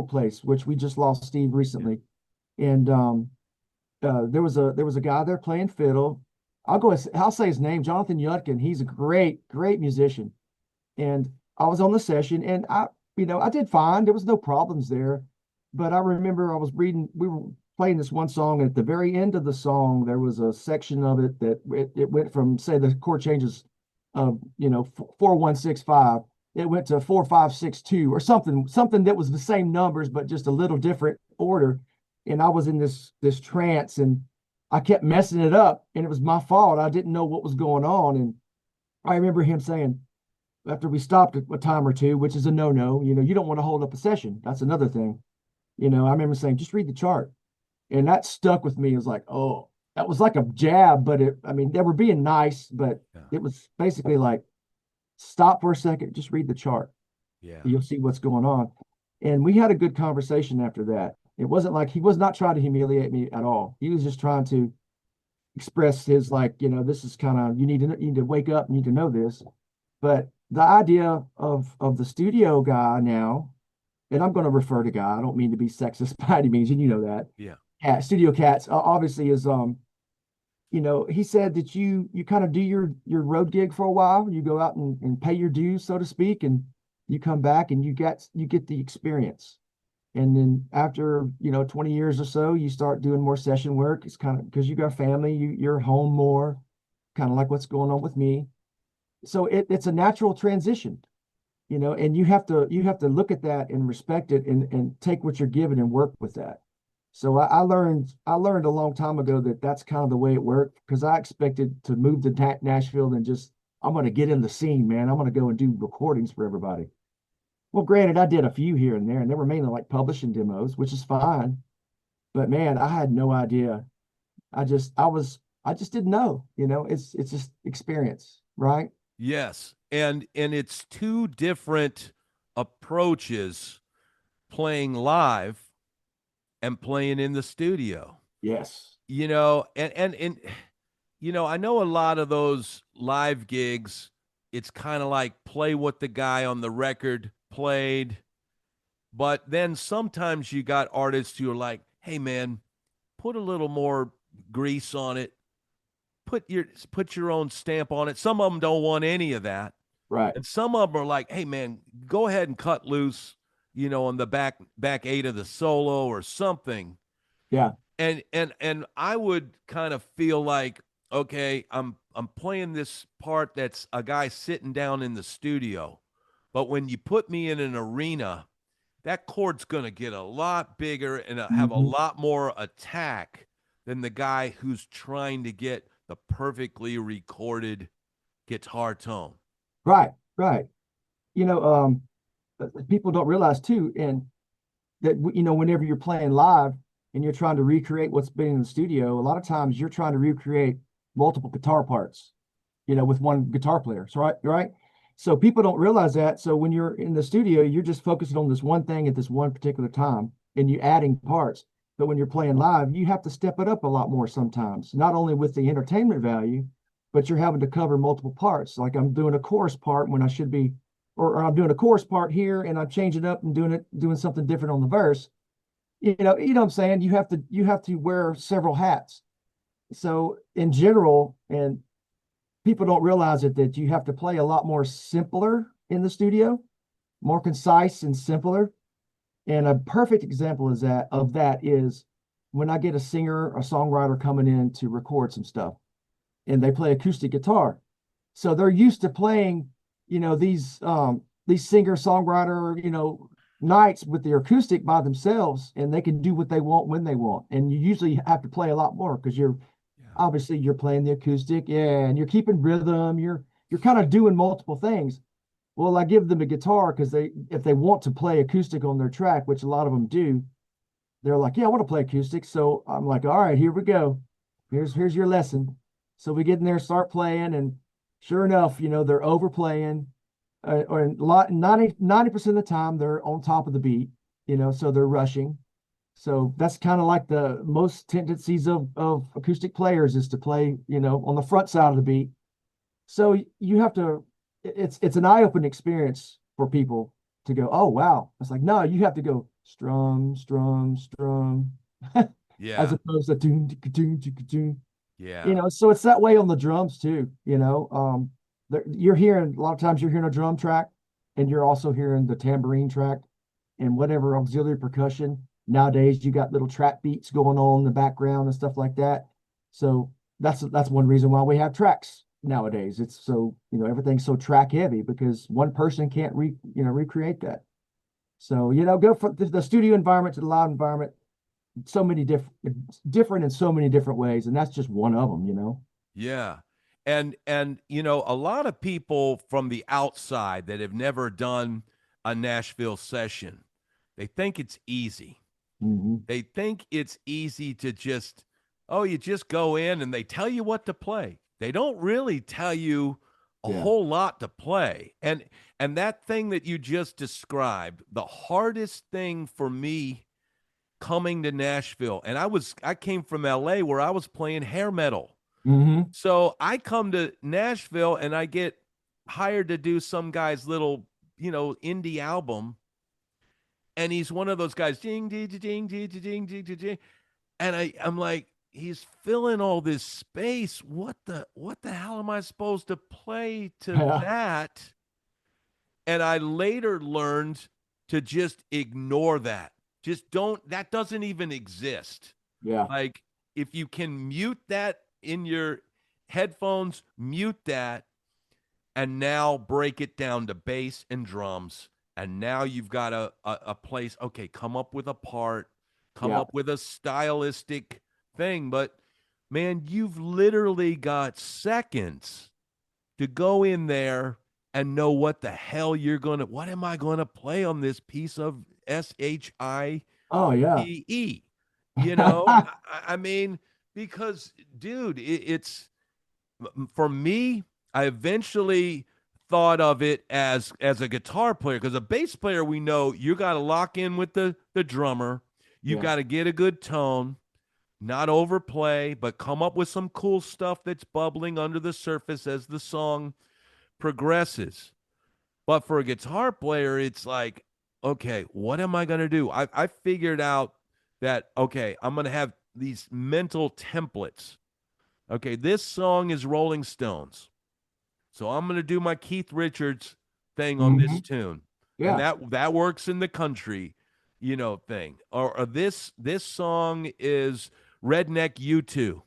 place, which we just lost Steve recently. And there was a guy there playing fiddle. I'll say his name, Jonathan Yudkin. He's a great musician. And I was on the session, and I did fine. There was no problems there. But I remember we were playing this one song, and at the very end of the song, there was a section of it that it went from, say, the chord changes of, 4165. It went to 4562 or something that was the same numbers, but just a little different order. And I was in this trance, and I kept messing it up, and it was my fault. I didn't know what was going on. And I remember him saying, after we stopped a time or two, which is a no-no, you don't want to hold up a session. That's another thing. I remember saying, just read the chart. And that stuck with me. It was like, oh, that was like a jab, but they were being nice, but it was basically like, stop for a second, just read the chart. Yeah. You'll see what's going on. And we had a good conversation after that. It wasn't like he was not trying to humiliate me at all. He was just trying to express his, like, this is kind of, you need to wake up, you need to know this. But the idea of the studio guy now, and I'm going to refer to guy, I don't mean to be sexist by any means, and you know that. Yeah. Studio Cats obviously is he said that you kind of do your road gig for a while. You go out and pay your dues, so to speak, and you come back and you get the experience. And then after 20 years or so, you start doing more session work. It's kind of because you got family, you're home more, kind of like what's going on with me. So it's a natural transition, and you have to look at that and respect it and take what you're given and work with that. So I learned a long time ago that that's kind of the way it worked, because I expected to move to Nashville and just, I'm going to get in the scene, man. I'm going to go and do recordings for everybody. Well, granted, I did a few here and there, and they were mainly like publishing demos, which is fine. But man, I had no idea. I just didn't know, it's just experience, right? Yes. And it's two different approaches, playing live and playing in the studio. Yes. And I know a lot of those live gigs, it's kind of like play what the guy on the record played. But then sometimes you got artists who are like, hey man, put a little more grease on it. Put your own stamp on it. Some of them don't want any of that. Right. And some of them are like, hey man, go ahead and cut loose, on the back eight of the solo or something. Yeah. And I would kind of feel like, okay, I'm playing this part that's a guy sitting down in the studio. But when you put me in an arena, that chord's going to get a lot bigger and have a lot more attack than the guy who's trying to get the perfectly recorded guitar tone. Right. People don't realize too, and that whenever you're playing live and you're trying to recreate what's been in the studio, a lot of times you're trying to recreate multiple guitar parts, with one guitar player. So right. So people don't realize that. So when you're in the studio, you're just focusing on this one thing at this one particular time, and you adding parts. But when you're playing live, you have to step it up a lot more sometimes, not only with the entertainment value, but you're having to cover multiple parts. Like I'm doing a chorus part when I should be, or I'm doing a chorus part here and I'm changing up and doing something different on the verse. You know what I'm saying? You have to wear several hats. So in general, and people don't realize it, that you have to play a lot more simpler in the studio, more concise and simpler. And a perfect example of that is when I get a singer or songwriter coming in to record some stuff, and they play acoustic guitar. So they're used to playing, these singer songwriter, nights with the acoustic by themselves, and they can do what they want when they want. And you usually have to play a lot more because obviously you're playing the acoustic, and you're keeping rhythm. You're kind of doing multiple things. Well, I give them a guitar because if they want to play acoustic on their track, which a lot of them do, they're like, yeah, I want to play acoustic. So I'm like, all right, here we go. Here's your lesson. So we get in there, start playing, and sure enough, they're overplaying, or 90% of the time they're on top of the beat, so they're rushing. So that's kind of like the most tendencies of acoustic players, is to play, on the front side of the beat. So you have to it's an eye-opening experience for people to go, oh wow. It's like, no, you have to go strum, strum, strum, as Yeah. opposed to doom, doom, doom, doom. Yeah. So it's that way on the drums too. You're hearing a lot of times you're hearing a drum track, and you're also hearing the tambourine track and whatever auxiliary percussion. Nowadays, you got little trap beats going on in the background and stuff like that. So that's one reason why we have tracks nowadays. It's so, everything's so track heavy because one person can't recreate that. So, go from the studio environment to the live environment, so many different in so many different ways, and that's just one of them. Yeah. And a lot of people from the outside that have never done a Nashville session, they think it's easy. Mm-hmm. They think it's easy to just, oh, you just go in and they tell you what to play. They don't really tell you a Yeah. whole lot to play. And that thing that you just described, the hardest thing for me coming to Nashville, and I came from LA where I was playing hair metal. Mm-hmm. So I come to Nashville and I get hired to do some guy's little, indie album. And he's one of those guys, ding, ding, ding, ding, ding, ding, ding, ding. And I'm like, he's filling all this space. What the hell am I supposed to play to Yeah. that? And I later learned to just ignore that. Just don't, that doesn't even exist. Yeah. Like, if you can mute that in your headphones, mute that, and now break it down to bass and drums. And now you've got a place. Okay, come up with a part, come Yeah. up with a stylistic thing. But man, you've literally got seconds to go in there and know what the hell what am I gonna play on this piece of SHIPE? Oh yeah. I mean, because dude, for me, I eventually thought of it as a guitar player, because a bass player, we know you got to lock in with the drummer. You Yeah. got to get a good tone, not overplay, but come up with some cool stuff that's bubbling under the surface as the song progresses. But for a guitar player, it's like, okay, what am I going to do? I figured out that, okay, I'm going to have these mental templates. Okay, this song is Rolling Stones. So I'm going to do my Keith Richards thing on Mm-hmm. this tune. And Yeah. that works in the country, thing. Or this song is Redneck U2.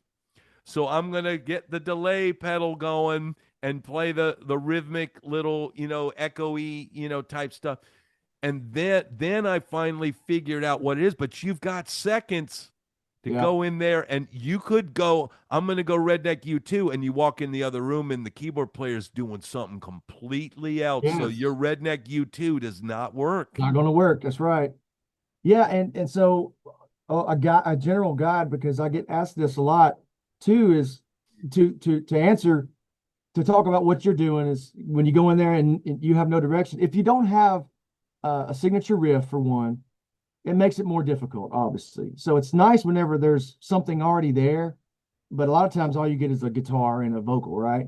So I'm going to get the delay pedal going and play the rhythmic little, echoey, type stuff. And then I finally figured out what it is, but you've got seconds to Yeah. go in there, and you could go, I'm going to go Redneck U2, and you walk in the other room and the keyboard player's doing something completely else. So Yes. your Redneck U2 does not work. Not going to work. That's right. Yeah, and so a general guide, because I get asked this a lot too, is to answer, to talk about what you're doing, is when you go in there and you have no direction. If you don't have a signature riff, for one, it makes it more difficult, obviously. So it's nice whenever there's something already there, but a lot of times all you get is a guitar and a vocal, right?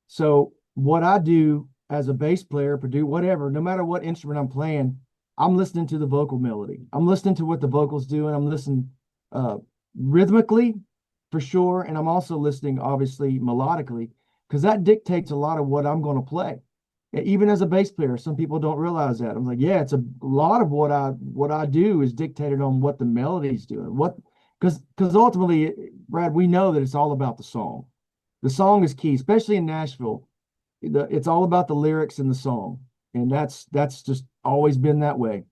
So what I do as a bass player, produce whatever, no matter what instrument I'm playing, I'm listening to the vocal melody. I'm listening to what the vocals do, and I'm listening uh, rhythmically for sure, and I'm also listening obviously melodically, because that dictates a lot of what I'm going to play. Even as a bass player, some people don't realize that. I'm like, yeah, it's a lot of what I do is dictated on what the melody's doing. Because ultimately, Brad, we know that it's all about the song. The song is key, especially in Nashville. It's all about the lyrics and the song, and that's just always been that way.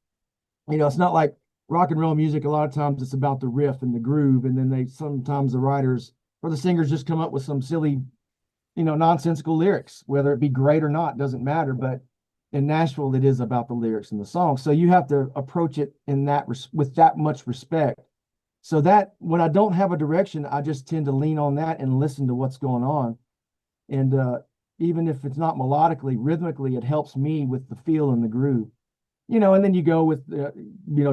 It's not like rock and roll music. A lot of times it's about the riff and the groove, and then sometimes the writers or the singers just come up with some silly, nonsensical lyrics. Whether it be great or not doesn't matter. But in Nashville, it is about the lyrics and the song. So you have to approach it with that much respect. So that when I don't have a direction, I just tend to lean on that and listen to what's going on. And even if it's not melodically, rhythmically, it helps me with the feel and the groove. And then you go with,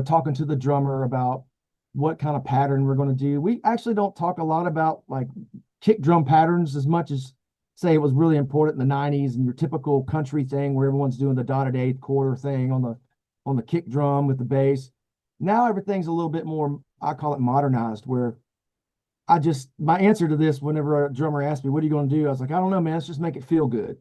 talking to the drummer about what kind of pattern we're going to do. We actually don't talk a lot about like kick drum patterns as much as say it was really important in the 90s and your typical country thing where everyone's doing the dotted eighth quarter thing on the kick drum with the bass. Now everything's a little bit more, I call it modernized, where my answer to this, whenever a drummer asked me, what are you going to do? I was like, I don't know, man, let's just make it feel good.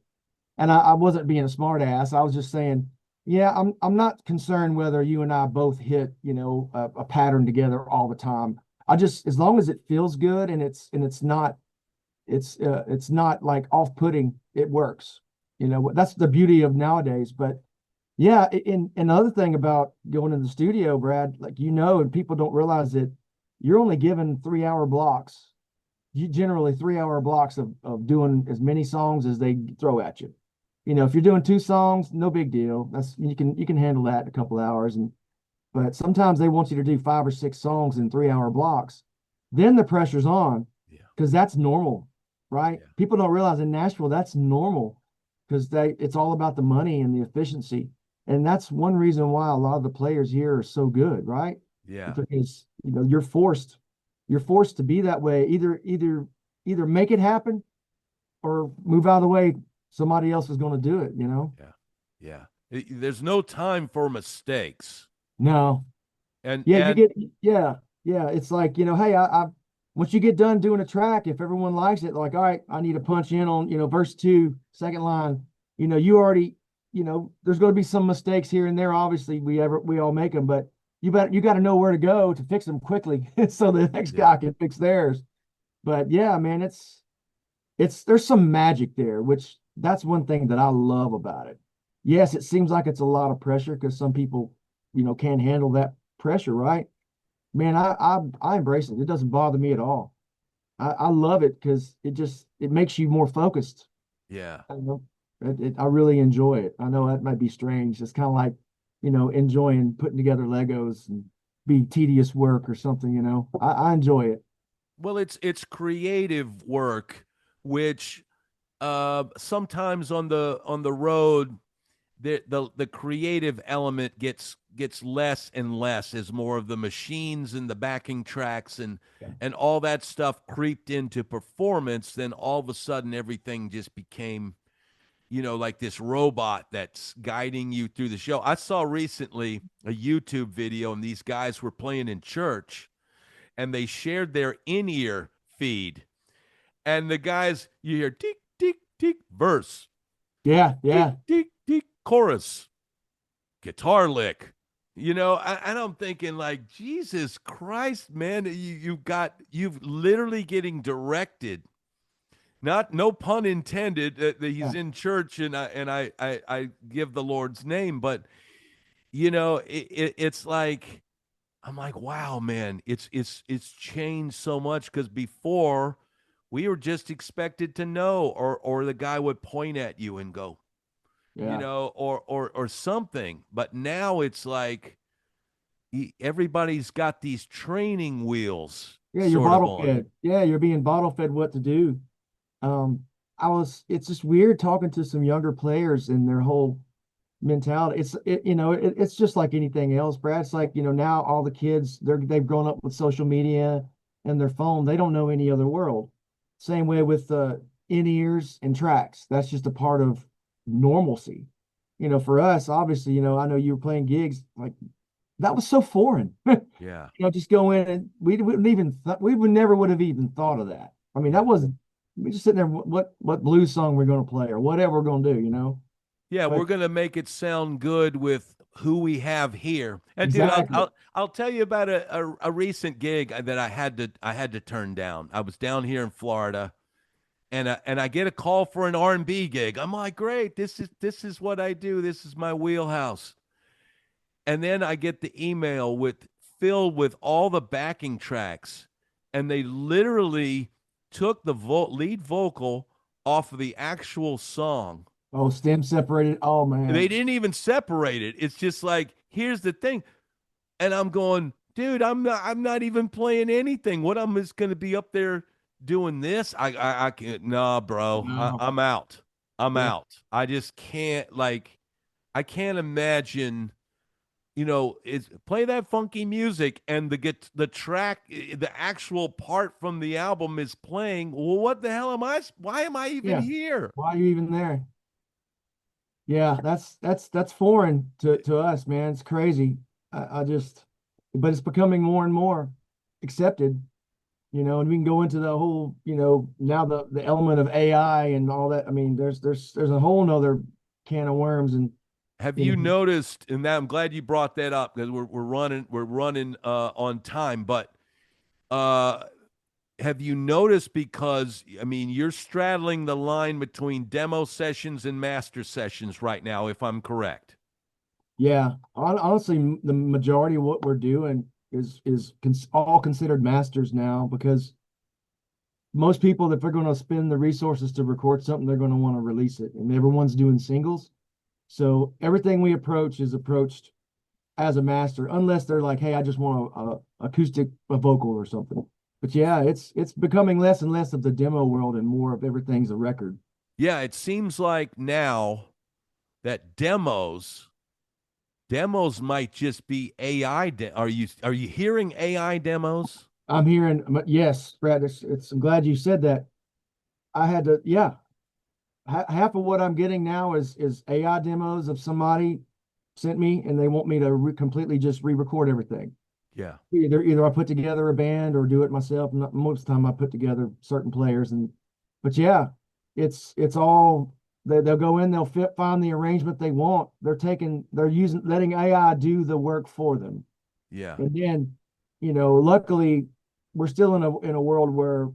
And I wasn't being a smart ass. I was just saying, yeah, I'm not concerned whether you and I both hit, a pattern together all the time. As long as it feels good and it's not like off-putting, it works. That's the beauty of nowadays. But yeah, and another thing about going in the studio, Brad, like and people don't realize that you're only given 3-hour blocks. You generally 3-hour blocks of doing as many songs as they throw at you. If you're doing 2 songs, no big deal. You can handle that in a couple hours. But sometimes they want you to do 5 or 6 songs in 3-hour blocks. Then the pressure's on because that's normal, right? Yeah. People don't realize in Nashville that's normal because it's all about the money and the efficiency. And that's one reason why a lot of the players here are so good, right? Yeah. Because you're forced to be that way. Either make it happen or move out of the way. Somebody else is going to do it, Yeah. There's no time for mistakes. No. And Yeah. It's like, hey, I once you get done doing a track, if everyone likes it, like, all right, I need to punch in on, verse 2, second line, you already, there's going to be some mistakes here and there. Obviously we all make them, but you got to know where to go to fix them quickly so the next guy can fix theirs. But yeah, man, there's some magic there, which that's one thing that I love about it. Yes, it seems like it's a lot of pressure because some people, can't handle that pressure, right? Man, I embrace it. It doesn't bother me at all. I love it because it makes you more focused. yeah. I really enjoy it. I know that might be strange. It's kind of like, enjoying putting together Legos and be tedious work or something. I enjoy it. Well, it's creative work, which sometimes on the road the creative element gets less and less as more of the machines and the backing tracks and all that stuff creeped into performance. Then all of a sudden everything just became like this robot that's guiding you through the show. I saw recently a YouTube video and these guys were playing in church and they shared their in-ear feed, and the guys, you hear tick tick tick verse, Yeah. tick tick tick chorus, guitar lick, and I'm thinking like, Jesus Christ, man, you've literally getting directed, not, no pun intended, that he's in church and I give the Lord's name, but it's like, I'm like, wow, man, it's changed so much, because before we were just expected to know, or the guy would point at you and go, Yeah. or something. But now it's like everybody's got these training wheels Yeah, you're sort of bottle on. fed. Yeah, you're being bottle fed what to do. Um, it's just weird talking to some younger players and their whole mentality. It's just like anything else, Brad. It's like, now all the kids, they've grown up with social media and their phone. They don't know any other world. Same way with in-ears and tracks. That's just a part of normalcy. For us, obviously, I know you were playing gigs, like that was so foreign. Yeah. Just go in and we would never would have even thought of that. I mean, that was we just sitting there, what blues song we're going to play or whatever we're going to do. Yeah, But we're gonna make it sound good with who we have here. And dude, I'll exactly. I'll tell you about a recent gig that I had to turn down. I was down here in Florida, and I get a call for an R&B gig. I'm like, great, this is what I do. This is my wheelhouse. And then I get the email filled with all the backing tracks, and they literally took the lead vocal off of the actual song. Oh, stem separated. Oh They man. didn't even separate it. It's just like, here's the thing. And I'm going, dude, I'm not even playing anything. What, I'm just gonna be up there doing this? I can't, nah, bro. Wow. I'm out. I'm Yeah. out. I just can't, like, I can't imagine, is play that funky music, and the track, the actual part from the album is playing. Well, what the hell am I? Why am I even Yeah. here? Why are you even there? Yeah, that's foreign to us, man. It's crazy. I just, but it's becoming more and more accepted, and we can go into the whole, now the element of AI and all that. I mean, there's a whole nother can of worms, and Have you you know, noticed? And that, I'm glad you brought that up, because we're running on time. But uh, have you noticed? Because I mean, you're straddling the line between demo sessions and master sessions right now, if I'm correct. yeah, honestly, the majority of what we're doing is all considered masters now, because most people, if they're going to spend the resources to record something, they're going to want to release it, and everyone's doing singles. So everything we approach is approached as a master, unless they're like, "Hey, I just want a vocal or something." But yeah, it's becoming less and less of the demo world and more of everything's a record. Yeah, it seems like now that demos might just be AI. Are you hearing AI demos? I'm hearing, yes, Brad. I'm glad you said that. I had to, yeah. Half of what I'm getting now is AI demos of somebody sent me, and they want me to completely just re-record everything. Yeah. Either I put together a band or do it myself. Most of the time I put together certain players, but yeah, it's all they'll go in, they'll find the arrangement they want. Letting AI do the work for them. Yeah. And then, luckily we're still in a world where,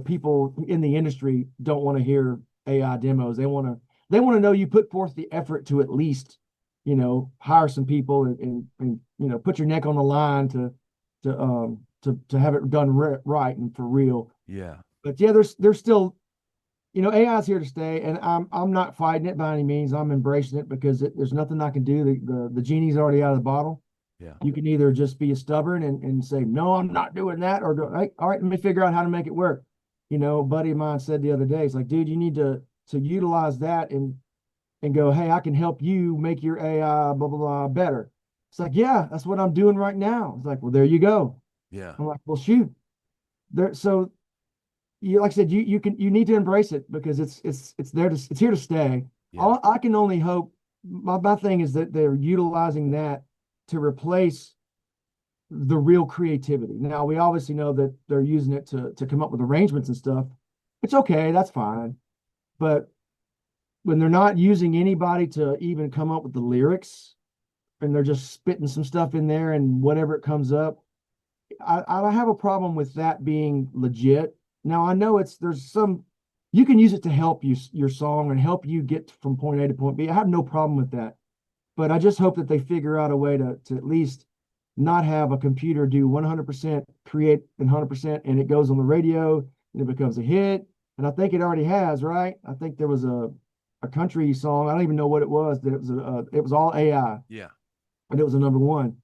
people in the industry don't want to hear AI demos. They want to know you put forth the effort to at least, hire some people and put your neck on the line to have it done right and for real. Yeah. But yeah, there's still, AI is here to stay, and I'm not fighting it by any means. I'm embracing it because there's nothing I can do. The genie's already out of the bottle. Yeah. You can either just be stubborn and say, "No, I'm not doing that," or go, "Hey, all right, let me figure out how to make it work." A buddy of mine said the other day, it's like, "Dude, you need to utilize that and go, hey, I can help you make your AI blah blah blah better." It's like, yeah, that's what I'm doing right now. It's like, well, there you go. Yeah. I'm like, well, shoot, there. So you, like I said, you need to embrace it because it's here to stay. Yeah. All I can only hope. My thing is that they're utilizing that to replace the real creativity. Now we obviously know that they're using it to come up with arrangements and stuff. It's okay, that's fine. But when they're not using anybody to even come up with the lyrics, and they're just spitting some stuff in there and whatever it comes up, I have a problem with that being legit. Now I know there's some, you can use it to help your song and help you get from point A to point B. I have no problem with that, but I just hope that they figure out a way to at least not have a computer do 100% create and 100%, and it goes on the radio and it becomes a hit. And I think it already has, right? I think there was a country song. I don't even know what it was. That it was all AI, Yeah. and it was a number one.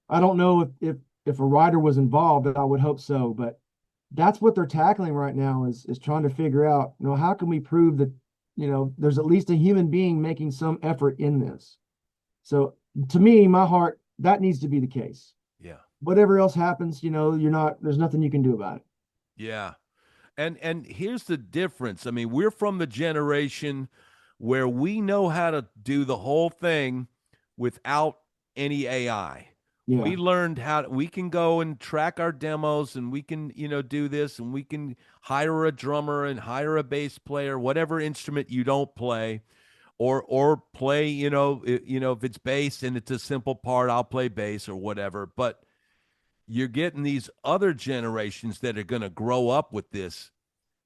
I don't know if a writer was involved. I would hope so, but that's what they're tackling right now is trying to figure out, how can we prove that, there's at least a human being making some effort in this. So to me, my heart, that needs to be the case. Yeah. Whatever else happens, there's nothing you can do about it. Yeah. And here's the difference. I mean, we're from the generation where we know how to do the whole thing without any AI. Yeah, We learned we can go and track our demos, and we can, do this, and we can hire a drummer and hire a bass player, whatever instrument you don't play, or play, if it's bass and it's a simple part, I'll play bass or whatever. But you're getting these other generations that are going to grow up with this,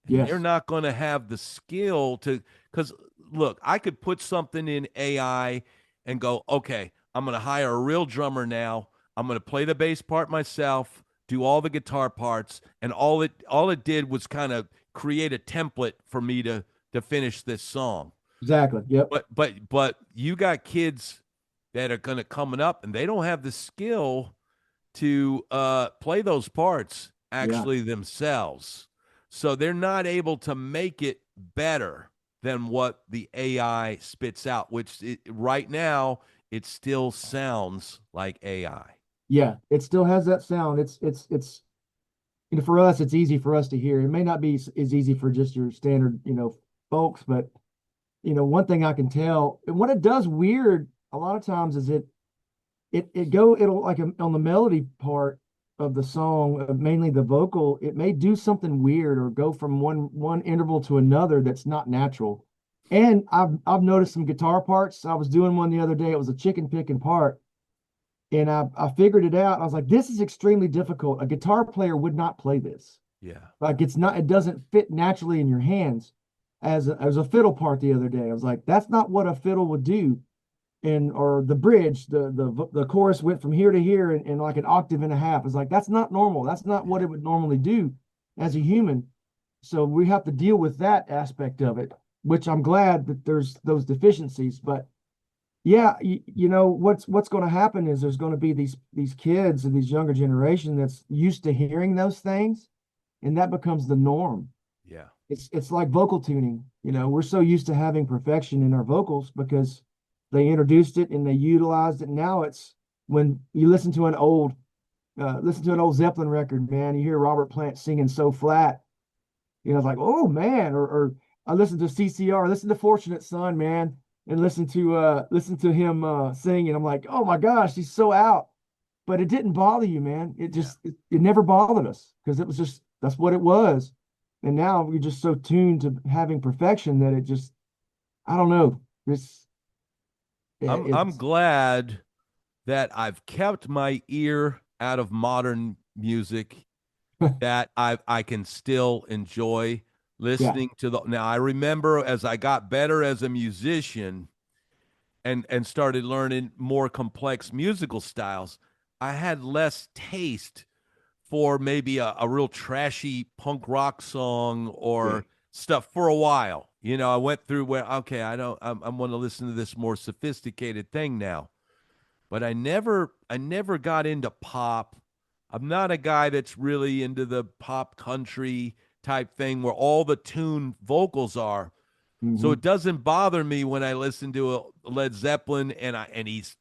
and they're yes, not going to have the skill to, because look, I could put something in AI and go, okay, I'm going to hire a real drummer now. I'm going to play the bass part myself, do all the guitar parts, and all it did was kind of create a template for me to finish this song. exactly. Yep. But you got kids that are going to coming up, and they don't have the skill to play those parts Yeah. actually themselves. So they're not able to make it better than what the AI spits out, which right now it still sounds like AI. Yeah, it still has that sound. It's you know, for us, it's easy for us to hear. It may not be as easy for just your standard, you know, folks, but you know, one thing I can tell, and what it does weird a lot of times is it'll like on the melody part of the song, mainly the vocal, it may do something weird or go from one interval to another that's not natural. And I've noticed some guitar parts. I was doing one the other day. It was a chicken picking part, and I figured it out. I was like, this is extremely difficult. A guitar player would not play this. Yeah. Like it's not, it doesn't fit naturally in your hands. As a fiddle part the other day, I was like, that's not what a fiddle would do. And or the bridge, the chorus went from here to here in like an octave and a half. It's like that's not normal. That's not what it would normally do as a human. So we have to deal with that aspect of it, which I'm glad that there's those deficiencies. But yeah, you know what's going to happen is there's going to be these kids and these younger generation that's used to hearing those things, and that becomes the norm. Yeah. It's like vocal tuning. You know, we're so used to having perfection in our vocals because they introduced it and they utilized it. Now it's when you listen to an old Zeppelin record, man, you hear Robert Plant singing so flat. You know, it's like, oh man, or I listen to CCR, listen to Fortunate Son, man, and listen to him sing, and I'm like, oh my gosh, he's so out. But it didn't bother you, man. It just it never bothered us because it was just that's what it was. And now we're just so tuned to having perfection that it just I don't know. I'm glad that I've kept my ear out of modern music, that I can still enjoy yeah. listening to the. Now I remember as I got better as a musician and started learning more complex musical styles, I had less taste for maybe a real trashy punk rock song Yeah. or stuff for a while. You know, I went through where okay, I'm going to listen to this more sophisticated thing now. But I never got into pop. I'm not a guy that's really into the pop country type thing where all the tune vocals are. So Hmm. it doesn't bother me when I listen to a Led Zeppelin and he's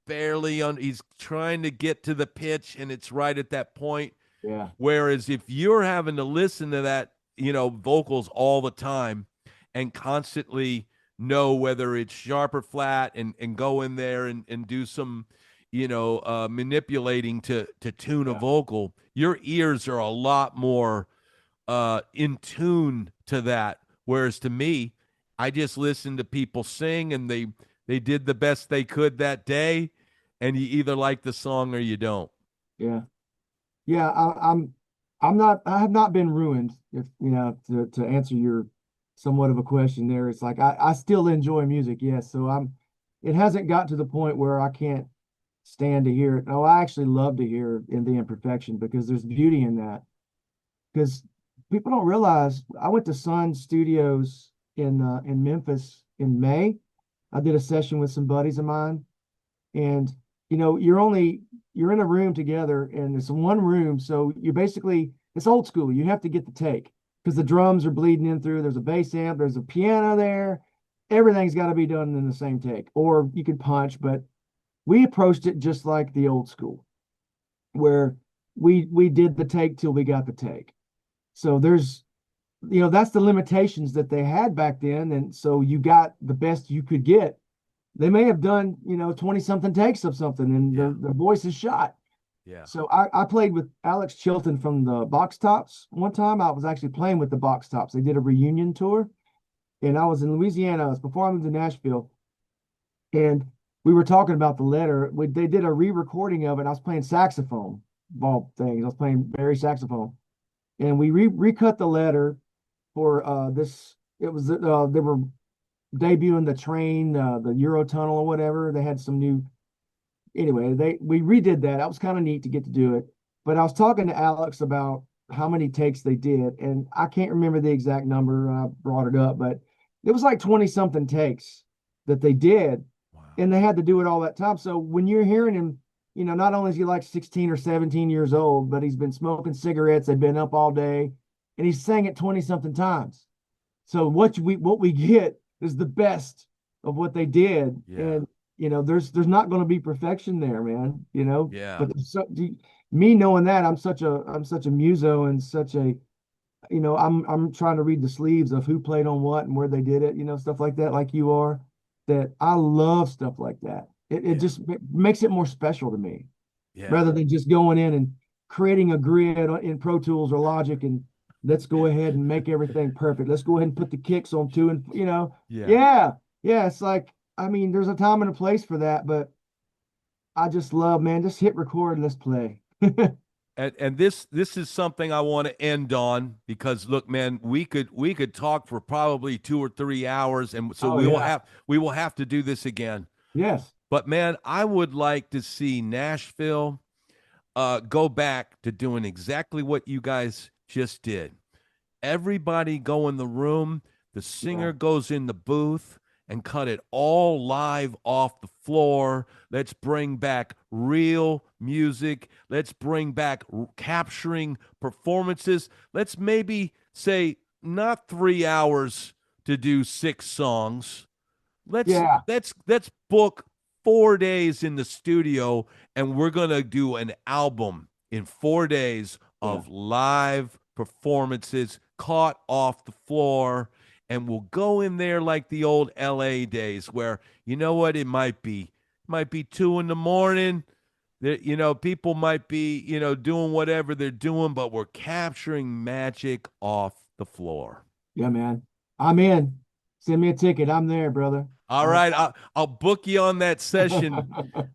barely on he's trying to get to the pitch and it's right at that point. Yeah. Whereas if you're having to listen to that, vocals all the time and constantly know whether it's sharp or flat and go in there and do some, manipulating to tune a Yeah. vocal, your ears are a lot more in tune to that. Whereas to me, I just listen to people sing and they did the best they could that day, and you either like the song or you don't. Yeah. Yeah. I have not been ruined, if you know, to answer your somewhat of a question there. It's like I still enjoy music, yes. So it hasn't got to the point where I can't stand to hear it. No, I actually love to hear in the imperfection because there's beauty in that. Because people don't realize I went to Sun Studios in Memphis in May. I did a session with some buddies of mine, and you know, you're in a room together, and it's one room, so you basically it's old school. You have to get the take because the drums are bleeding in through. There's a bass amp, there's a piano there. Everything's got to be done in the same take, or you can punch. But we approached it just like the old school, where we did the take till we got the take. So there's that's the limitations that they had back then, and so you got the best you could get. They may have done 20 something takes of something, and Yeah. the voice is shot. Yeah. So I played with Alex Chilton from the Box Tops one time. I was actually playing with the Box Tops. They did a reunion tour, and I was in Louisiana. It was before I moved to Nashville, and we were talking about the letter. They did a re-recording of it. I was playing saxophone, of all things. I was playing Barry saxophone, and we recut the letter for this. It was they were debuting the train, the Eurotunnel or whatever. They had some new. Anyway, we redid that. That was kind of neat to get to do it. But I was talking to Alex about how many takes they did, and I can't remember the exact number. I brought it up, but it was like 20 something takes that they did, Wow. and they had to do it all that time. So when you're hearing him, not only is he like 16 or 17 years old, but he's been smoking cigarettes, they've been up all day, and he's sang it 20 something times. So what we get is the best of what they did. Yeah. And there's not going to be perfection there, man, Yeah. but me knowing that I'm such a muso and such a, I'm trying to read the sleeves of who played on what and where they did it, stuff like that, like you are, that I love stuff like that. It Yeah. just makes it more special to me Yeah. rather than just going in and creating a grid in Pro Tools or Logic and let's go ahead and make everything perfect. Let's go ahead and put the kicks on two and Yeah. yeah, yeah. It's like, I mean, there's a time and a place for that, but I just love, man, just hit record and let's play. And this is something I want to end on because look, man, we could talk for probably 2 or 3 hours, and so Oh we will yeah. have to do this again. Yes. But man, I would like to see Nashville go back to doing exactly what you guys just did. Everybody go in the room, the Yeah. singer goes in the booth and cut it all live off the floor. Let's bring back real music. Let's bring back capturing performances. Let's maybe say not 3 hours to do 6 songs. Let's Yeah. let's book 4 days in the studio, and we're gonna do an album in 4 days Yeah. of live performances caught off the floor. And we'll go in there like the old LA days where, you know what, it might be 2 in the morning. People might be, doing whatever they're doing, but we're capturing magic off the floor. Yeah, man. I'm in. Send me a ticket. I'm there, brother. All I, right, I'll book you on that session.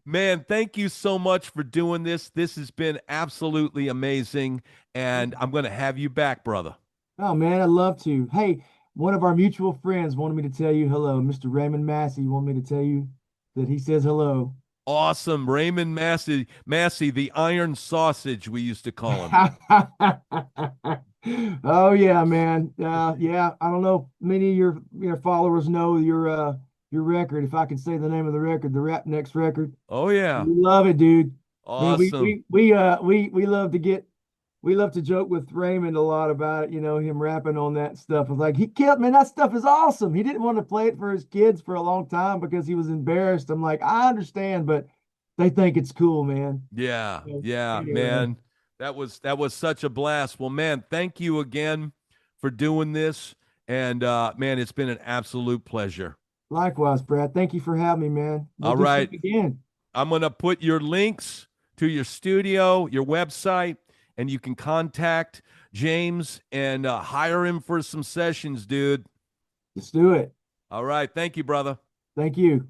Man, thank you so much for doing this. This has been absolutely amazing, and I'm going to have you back, brother. oh man, I'd love to. Hey, one of our mutual friends wanted me to tell you hello. Mr. Raymond Massey wanted me to tell you that he says hello. Awesome. Raymond Massey, the Iron Sausage, we used to call him. Oh yeah, man. Yeah, I don't know. Many of your followers know your record. If I can say the name of the record, the Rap Next record. Oh, yeah. We love it, dude. Man, Awesome. we love to joke with Raymond a lot about it, him rapping on that stuff. It's like he killed, man, that stuff is awesome. He didn't want to play it for his kids for a long time because he was embarrassed. I'm like, I understand, but they think it's cool, man. Yeah. So, Yeah, anyway, man. That was such a blast. Well, man, thank you again for doing this. And man, it's been an absolute pleasure. likewise, Brad. Thank you for having me, man. We'll All do right. something again. I'm going to put your links to your studio, your website, and you can contact James and hire him for some sessions, dude. Let's do it. All right. Thank you, brother. Thank you.